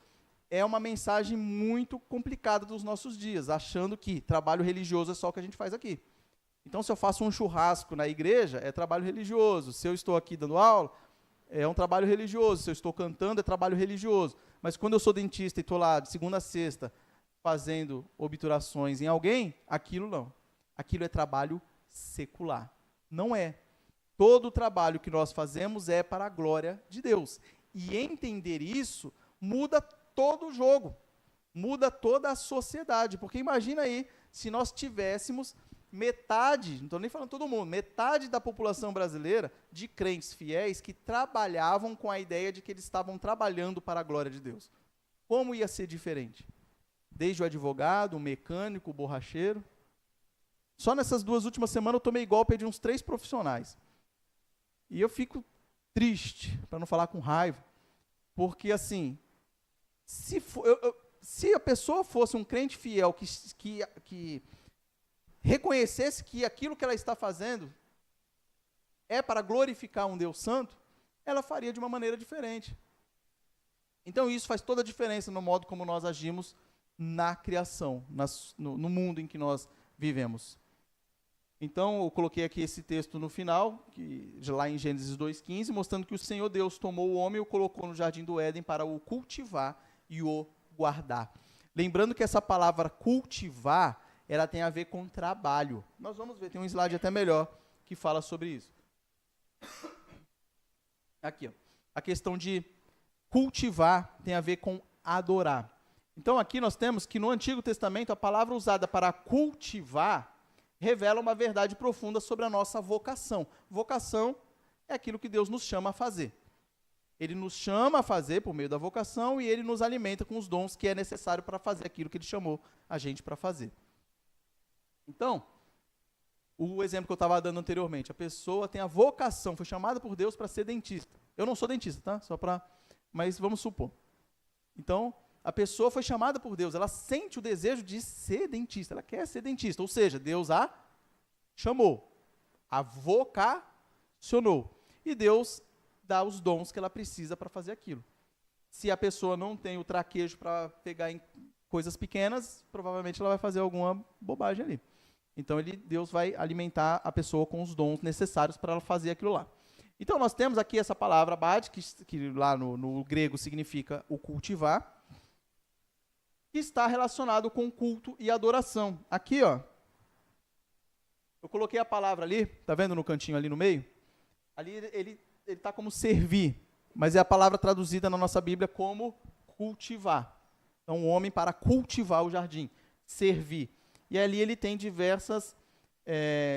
é uma mensagem muito complicada dos nossos dias, achando que trabalho religioso é só o que a gente faz aqui. Então, se eu faço um churrasco na igreja, é trabalho religioso. Se eu estou aqui dando aula, é um trabalho religioso. Se eu estou cantando, é trabalho religioso. Mas quando eu sou dentista e estou lá de segunda a sexta fazendo obturações em alguém, aquilo não. Aquilo é trabalho secular. Não é. Todo o trabalho que nós fazemos é para a glória de Deus. E entender isso muda todo o jogo, muda toda a sociedade, porque imagina aí, se nós tivéssemos metade, não estou nem falando todo mundo, metade da população brasileira de crentes fiéis que trabalhavam com a ideia de que eles estavam trabalhando para a glória de Deus. Como ia ser diferente? Desde o advogado, o mecânico, o borracheiro. Só nessas 2 últimas semanas eu tomei golpe de uns 3 profissionais. E eu fico triste, para não falar com raiva, porque assim, se a pessoa fosse um crente fiel que reconhecesse que aquilo que ela está fazendo é para glorificar um Deus santo, ela faria de uma maneira diferente. Então isso faz toda a diferença no modo como nós agimos na criação, no mundo em que nós vivemos. Então, eu coloquei aqui esse texto no final, lá em Gênesis 2,15, mostrando que o Senhor Deus tomou o homem e o colocou no jardim do Éden para o cultivar e o guardar. Lembrando que essa palavra cultivar, ela tem a ver com trabalho. Nós vamos ver, tem um slide até melhor que fala sobre isso. Aqui, ó. A questão de cultivar tem a ver com adorar. Então, aqui nós temos que no Antigo Testamento, a palavra usada para cultivar revela uma verdade profunda sobre a nossa vocação. Vocação é aquilo que Deus nos chama a fazer. Ele nos chama a fazer por meio da vocação e Ele nos alimenta com os dons que é necessário para fazer aquilo que Ele chamou a gente para fazer. Então, o exemplo que eu estava dando anteriormente, a pessoa tem a vocação, foi chamada por Deus para ser dentista. Eu não sou dentista, tá? Mas vamos supor. Então, a pessoa foi chamada por Deus, ela sente o desejo de ser dentista, ela quer ser dentista, ou seja, Deus a chamou, a vocacionou. E Deus dá os dons que ela precisa para fazer aquilo. Se a pessoa não tem o traquejo para pegar em coisas pequenas, provavelmente ela vai fazer alguma bobagem ali. Então, Deus vai alimentar a pessoa com os dons necessários para ela fazer aquilo lá. Então, nós temos aqui essa palavra bad, que lá no grego significa o cultivar, que está relacionado com culto e adoração. Aqui, ó, eu coloquei a palavra ali, tá vendo no cantinho ali no meio? Ali ele está como servir, mas é a palavra traduzida na nossa Bíblia como cultivar. Então, um homem para cultivar o jardim, servir. E ali ele tem diversas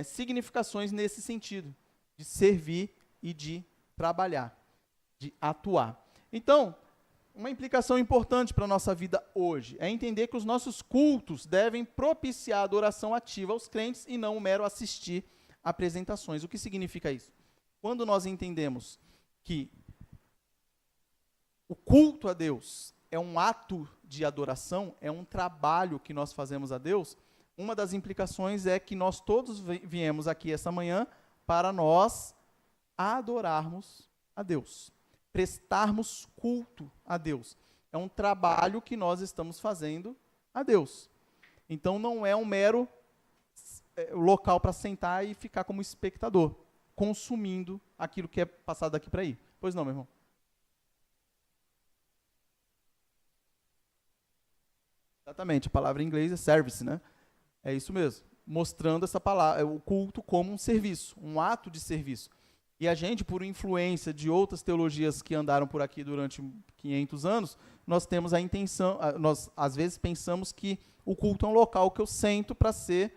significações nesse sentido, de servir e de trabalhar, de atuar. Então, uma implicação importante para a nossa vida hoje é entender que os nossos cultos devem propiciar a adoração ativa aos crentes e não o mero assistir a apresentações. O que significa isso? Quando nós entendemos que o culto a Deus é um ato de adoração, é um trabalho que nós fazemos a Deus, uma das implicações é que nós todos viemos aqui essa manhã para nós adorarmos a Deus, prestarmos culto a Deus. É um trabalho que nós estamos fazendo a Deus. Então, não é um mero local para sentar e ficar como espectador, consumindo aquilo que é passado daqui para aí. Pois não, meu irmão? Exatamente, a palavra em inglês é service, né? É isso mesmo, mostrando essa palavra, o culto como um serviço, um ato de serviço. E a gente, por influência de outras teologias que andaram por aqui durante 500 anos, nós temos a intenção, nós às vezes pensamos que o culto é um local que eu sento para ser,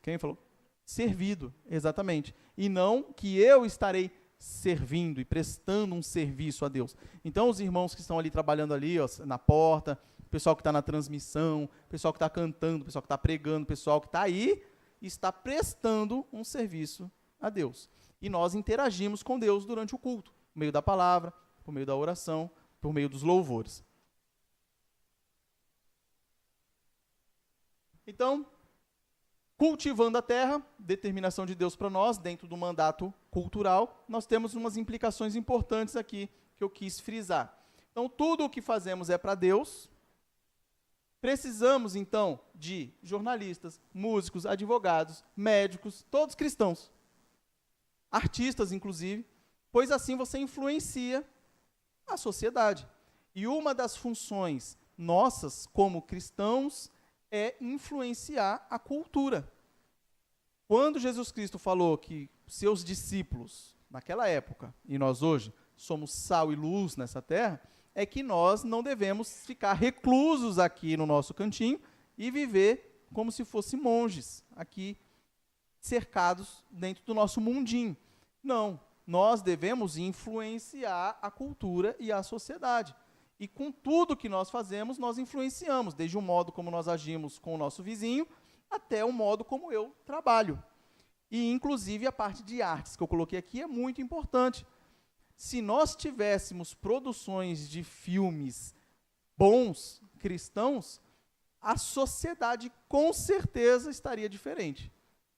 quem falou? Servido, exatamente. E não que eu estarei servindo e prestando um serviço a Deus. Então, os irmãos que estão ali trabalhando ali, ó, na porta, o pessoal que está na transmissão, o pessoal que está cantando, o pessoal que está pregando, o pessoal que está aí, está prestando um serviço a Deus. E nós interagimos com Deus durante o culto, por meio da palavra, por meio da oração, por meio dos louvores. Então, cultivando a terra, determinação de Deus para nós, dentro do mandato cultural, nós temos umas implicações importantes aqui que eu quis frisar. Então, tudo o que fazemos é para Deus. Precisamos, então, de jornalistas, músicos, advogados, médicos, todos cristãos, artistas, inclusive, pois assim você influencia a sociedade. E uma das funções nossas, como cristãos, é influenciar a cultura. Quando Jesus Cristo falou que seus discípulos, naquela época, e nós hoje, somos sal e luz nessa terra, é que nós não devemos ficar reclusos aqui no nosso cantinho e viver como se fossem monges, aqui cercados dentro do nosso mundinho. Não, nós devemos influenciar a cultura e a sociedade. E com tudo que nós fazemos, nós influenciamos, desde o modo como nós agimos com o nosso vizinho, até o modo como eu trabalho. E, inclusive, a parte de artes que eu coloquei aqui é muito importante. Se nós tivéssemos produções de filmes bons, cristãos, a sociedade com certeza estaria diferente.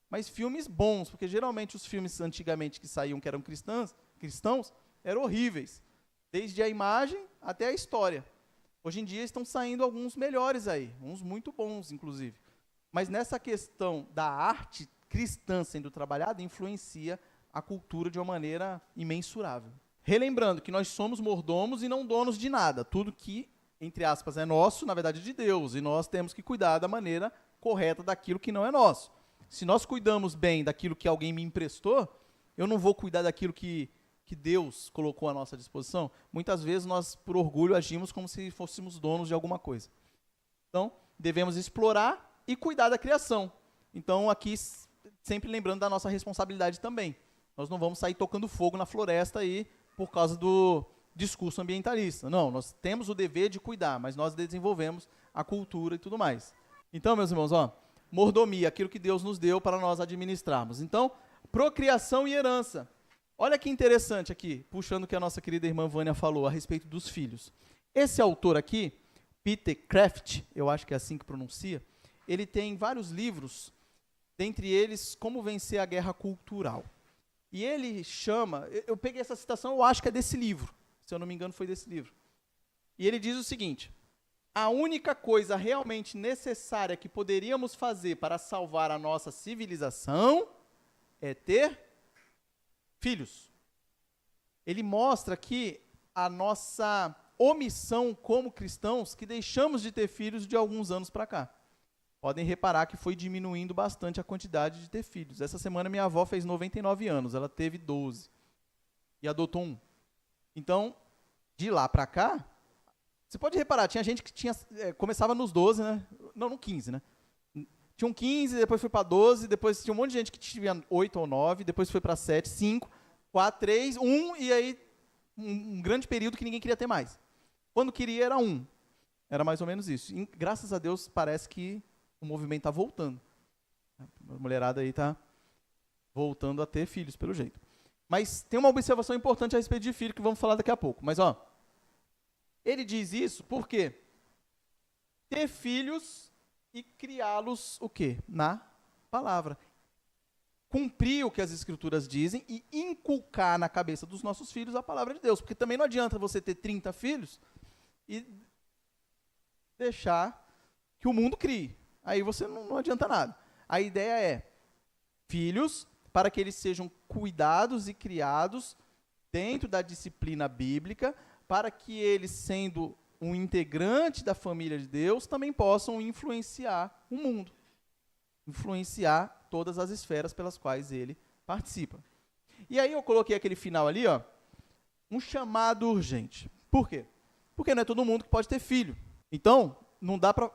Mas filmes bons, porque geralmente os filmes antigamente que saíam, que eram cristãos, eram horríveis. Desde a imagem até a história. Hoje em dia estão saindo alguns melhores aí, uns muito bons, inclusive. Mas nessa questão da arte cristã sendo trabalhada, influencia a cultura de uma maneira imensurável. Relembrando que nós somos mordomos e não donos de nada. Tudo que, entre aspas, é nosso, na verdade é de Deus. E nós temos que cuidar da maneira correta daquilo que não é nosso. Se nós cuidamos bem daquilo que alguém me emprestou, eu não vou cuidar daquilo que Deus colocou à nossa disposição. Muitas vezes nós, por orgulho, agimos como se fôssemos donos de alguma coisa. Então, devemos explorar e cuidar da criação. Então, aqui, sempre lembrando da nossa responsabilidade também. Nós não vamos sair tocando fogo na floresta aí por causa do discurso ambientalista. Não, nós temos o dever de cuidar, mas nós desenvolvemos a cultura e tudo mais. Então, meus irmãos, mordomia, aquilo que Deus nos deu para nós administrarmos. Então, procriação e herança. Olha que interessante aqui, puxando o que a nossa querida irmã Vânia falou a respeito dos filhos. Esse autor aqui, Peter Kraft, eu acho que é assim que pronuncia, ele tem vários livros, dentre eles, Como Vencer a Guerra Cultural. E ele chama, eu peguei essa citação, eu acho que é desse livro, se eu não me engano foi desse livro. E ele diz o seguinte: a única coisa realmente necessária que poderíamos fazer para salvar a nossa civilização é ter filhos. Ele mostra aqui a nossa omissão como cristãos, que deixamos de ter filhos de alguns anos para cá. Podem reparar que foi diminuindo bastante a quantidade de ter filhos. Essa semana minha avó fez 99 anos, ela teve 12 e adotou um. Então, de lá para cá, você pode reparar, tinha gente que começava nos 12, né? Não, no 15, né? Tinha um 15, depois foi para 12, depois tinha um monte de gente que tinha 8 ou 9, depois foi para 7, 5, 4, 3, 1, e aí um grande período que ninguém queria ter mais. Quando queria era 1. Era mais ou menos isso. E, graças a Deus, parece que o movimento está voltando. A mulherada aí está voltando a ter filhos, pelo jeito. Mas tem uma observação importante a respeito de filho, que vamos falar daqui a pouco. Mas, ele diz isso porque ter filhos e criá-los, o quê? Na palavra. Cumprir o que as Escrituras dizem e inculcar na cabeça dos nossos filhos a palavra de Deus. Porque também não adianta você ter 30 filhos e deixar que o mundo crie. Aí você não adianta nada. A ideia é filhos para que eles sejam cuidados e criados dentro da disciplina bíblica, para que eles, sendo um integrante da família de Deus, também possam influenciar o mundo, influenciar todas as esferas pelas quais ele participa. E aí eu coloquei aquele final ali, um chamado urgente. Por quê? Porque não é todo mundo que pode ter filho. Então, não dá para...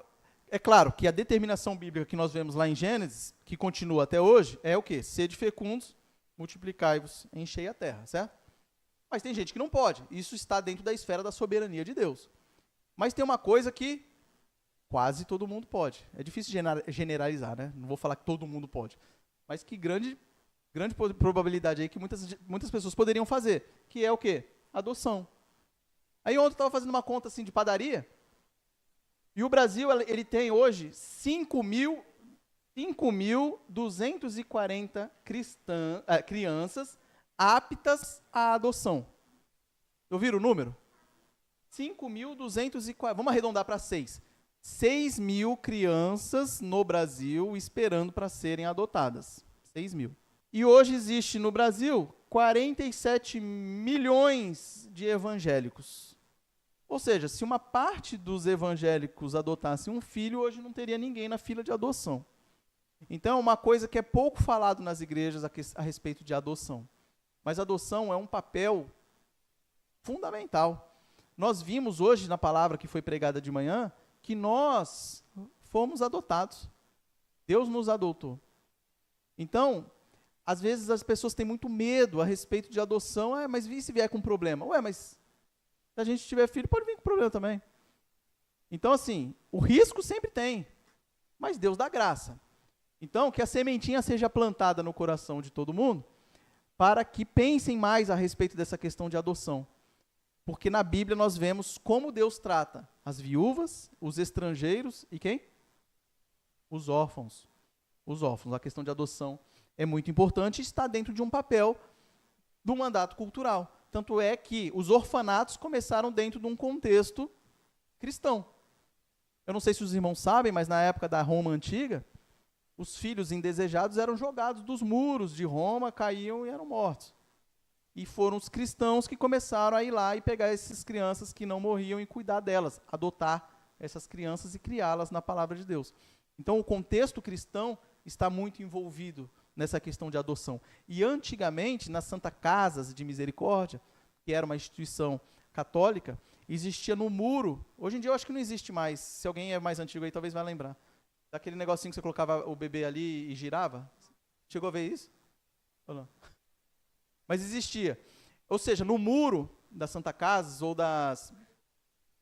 É claro que a determinação bíblica que nós vemos lá em Gênesis, que continua até hoje, é o quê? Sede fecundos, multiplicai-vos, enchei a terra, certo? Mas tem gente que não pode. Isso está dentro da esfera da soberania de Deus. Mas tem uma coisa que quase todo mundo pode. É difícil generalizar, né? Não vou falar que todo mundo pode. Mas que grande probabilidade aí que muitas pessoas poderiam fazer. Que é o quê? Adoção. Aí ontem eu estava fazendo uma conta assim de padaria. E o Brasil, ele tem hoje 5.240 crianças aptas à adoção. Ouviram o número? 5.240, vamos arredondar para 6. 6 mil crianças no Brasil esperando para serem adotadas. 6 mil. E hoje existe no Brasil 47 milhões de evangélicos. Ou seja, se uma parte dos evangélicos adotasse um filho, hoje não teria ninguém na fila de adoção. Então, é uma coisa que é pouco falado nas igrejas a respeito de adoção. Mas adoção é um papel fundamental. Nós vimos hoje na palavra que foi pregada de manhã que nós fomos adotados. Deus nos adotou. Então, às vezes as pessoas têm muito medo a respeito de adoção. Mas e se vier com problema? Mas se a gente tiver filho, pode vir com problema também. Então, assim, o risco sempre tem, mas Deus dá graça. Então, que a sementinha seja plantada no coração de todo mundo, para que pensem mais a respeito dessa questão de adoção. Porque na Bíblia nós vemos como Deus trata as viúvas, os estrangeiros e quem? Os órfãos. Os órfãos. A questão de adoção é muito importante e está dentro de um papel do mandato cultural. Tanto é que os orfanatos começaram dentro de um contexto cristão. Eu não sei se os irmãos sabem, mas na época da Roma antiga, os filhos indesejados eram jogados dos muros de Roma, caíam e eram mortos. E foram os cristãos que começaram a ir lá e pegar essas crianças que não morriam e cuidar delas, adotar essas crianças e criá-las na palavra de Deus. Então, o contexto cristão está muito envolvido nessa questão de adoção. E antigamente, nas Santa Casas de Misericórdia, que era uma instituição católica, existia no muro, hoje em dia eu acho que não existe mais, se alguém é mais antigo aí talvez vai lembrar, daquele negocinho que você colocava o bebê ali e girava. Chegou a ver isso? Ou não? Mas existia. Ou seja, no muro das Santa Casas ou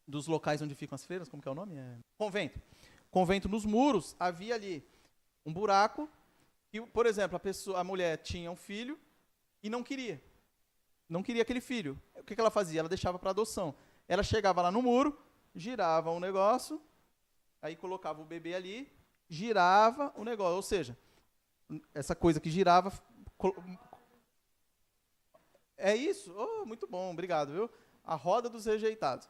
dos locais onde ficam as feiras, como que é o nome? Convento. convento, nos muros, havia ali um buraco, e, por exemplo, a mulher tinha um filho e não queria aquele filho. O que ela fazia? Ela deixava para adoção. Ela chegava lá no muro, girava um negócio, aí colocava o bebê ali, girava o negócio, ou seja, essa coisa que girava... É isso? Oh, muito bom, obrigado, viu? A roda dos rejeitados.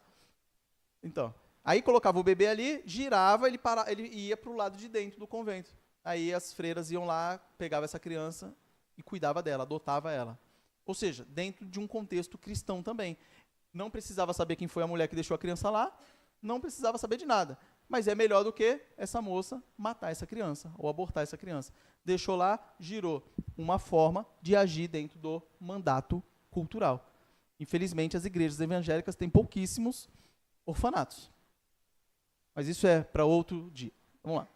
Então, aí colocava o bebê ali, girava, ele ia para o lado de dentro do convento. Aí as freiras iam lá, pegavam essa criança e cuidava dela, adotava ela. Ou seja, dentro de um contexto cristão também. Não precisava saber quem foi a mulher que deixou a criança lá, não precisava saber de nada. Mas é melhor do que essa moça matar essa criança, ou abortar essa criança. Deixou lá, girou. Uma forma de agir dentro do mandato cultural. Infelizmente, as igrejas evangélicas têm pouquíssimos orfanatos. Mas isso é para outro dia. Vamos lá.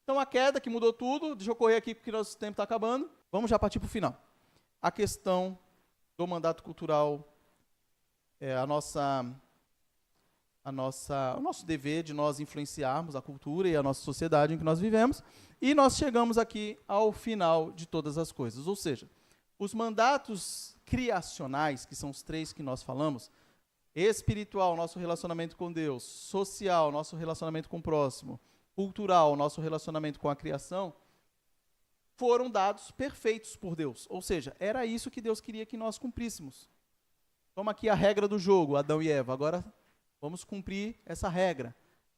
Então, a queda que mudou tudo. Deixa eu correr aqui porque nosso tempo está acabando. Vamos já partir para o final. A questão do mandato cultural, o nosso dever de nós influenciarmos a cultura e a nossa sociedade em que nós vivemos. E nós chegamos aqui ao final de todas as coisas. Ou seja, os mandatos criacionais, que são os 3 que nós falamos, espiritual, nosso relacionamento com Deus, social, nosso relacionamento com o próximo, cultural, nosso relacionamento com a criação, foram dados perfeitos por Deus. Ou seja, era isso que Deus queria que nós cumpríssemos. Toma aqui a regra do jogo, Adão e Eva. Agora vamos cumprir essa regra.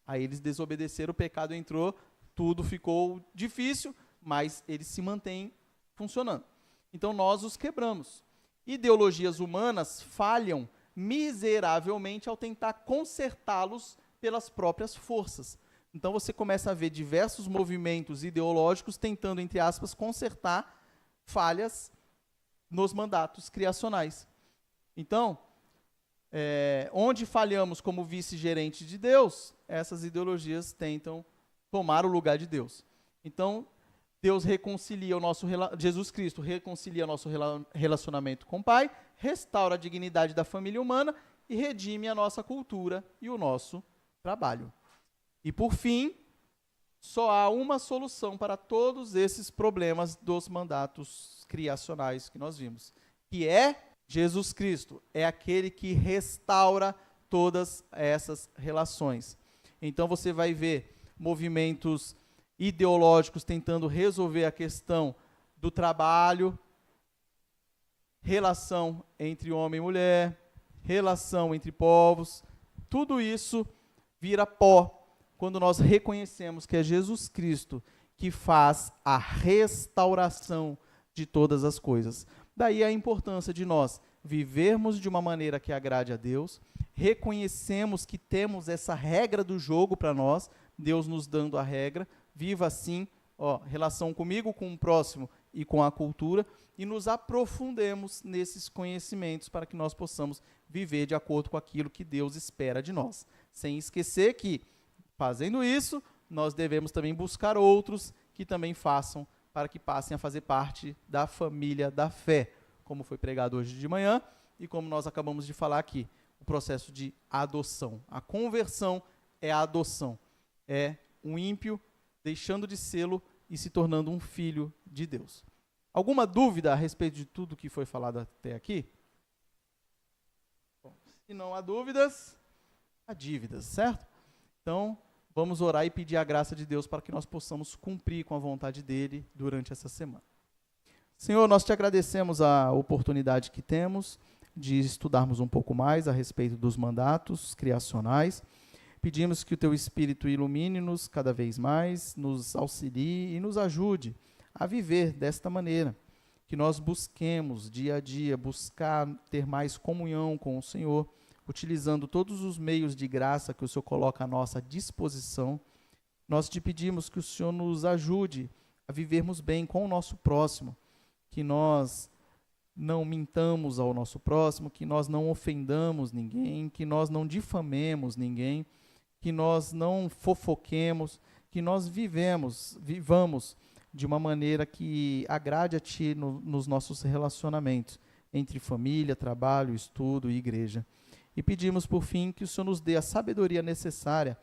Aí eles desobedeceram, o pecado entrou, tudo ficou difícil, mas eles se mantêm funcionando. Então nós os quebramos. Ideologias humanas falham miseravelmente ao tentar consertá-los pelas próprias forças. Então você começa a ver diversos movimentos ideológicos tentando, entre aspas, consertar falhas nos mandatos criacionais. Então, onde falhamos como vice-gerente de Deus, essas ideologias tentam tomar o lugar de Deus. Então, Deus reconcilia Jesus Cristo reconcilia o nosso relacionamento com o Pai, restaura a dignidade da família humana e redime a nossa cultura e o nosso trabalho. E, por fim, só há uma solução para todos esses problemas dos mandatos criacionais que nós vimos, que é Jesus Cristo. É aquele que restaura todas essas relações. Então, você vai ver movimentos ideológicos tentando resolver a questão do trabalho, relação entre homem e mulher, relação entre povos, tudo isso vira pó quando nós reconhecemos que é Jesus Cristo que faz a restauração de todas as coisas. Daí a importância de nós vivermos de uma maneira que agrade a Deus, reconhecemos que temos essa regra do jogo para nós, Deus nos dando a regra, viva assim, relação comigo, com o próximo e com a cultura, e nos aprofundemos nesses conhecimentos para que nós possamos viver de acordo com aquilo que Deus espera de nós. Sem esquecer que, fazendo isso, nós devemos também buscar outros que também façam, para que passem a fazer parte da família da fé, como foi pregado hoje de manhã e como nós acabamos de falar aqui, o processo de adoção. A conversão é a adoção, é um ímpio deixando de sê-lo e se tornando um filho de Deus. Alguma dúvida a respeito de tudo que foi falado até aqui? Bom, se não há dúvidas, há dívidas, certo? Então, vamos orar e pedir a graça de Deus para que nós possamos cumprir com a vontade dEle durante essa semana. Senhor, nós te agradecemos a oportunidade que temos de estudarmos um pouco mais a respeito dos mandatos criacionais. Pedimos que o Teu Espírito ilumine-nos cada vez mais, nos auxilie e nos ajude a viver desta maneira. Que nós busquemos dia a dia, buscar ter mais comunhão com o Senhor, utilizando todos os meios de graça que o Senhor coloca à nossa disposição. Nós te pedimos que o Senhor nos ajude a vivermos bem com o nosso próximo, que nós não mintamos ao nosso próximo, que nós não ofendamos ninguém, que nós não difamemos ninguém, que nós não fofoquemos, que nós vivamos de uma maneira que agrade a Ti nos nossos relacionamentos, entre família, trabalho, estudo e igreja. E pedimos, por fim, que o Senhor nos dê a sabedoria necessária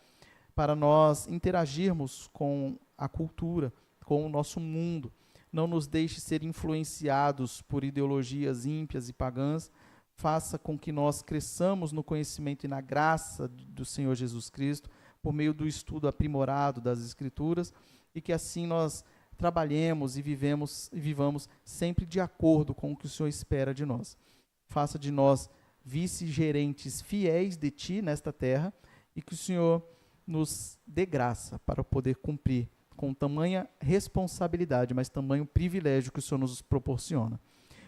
para nós interagirmos com a cultura, com o nosso mundo. Não nos deixe ser influenciados por ideologias ímpias e pagãs. Faça com que nós cresçamos no conhecimento e na graça do Senhor Jesus Cristo, por meio do estudo aprimorado das Escrituras, e que assim nós trabalhemos e vivamos sempre de acordo com o que o Senhor espera de nós. Faça de nós vice-gerentes fiéis de Ti nesta terra, e que o Senhor nos dê graça para poder cumprir com tamanha responsabilidade, mas tamanho privilégio que o Senhor nos proporciona.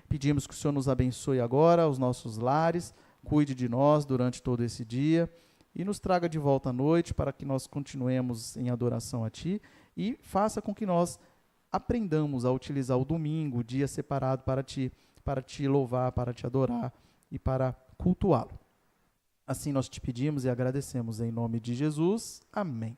Pedimos que o Senhor nos abençoe agora, os nossos lares, cuide de nós durante todo esse dia e nos traga de volta à noite para que nós continuemos em adoração a Ti e faça com que nós aprendamos a utilizar o domingo, o dia separado para Te louvar, para Te adorar e para cultuá-lo. Assim nós te pedimos e agradecemos em nome de Jesus. Amém.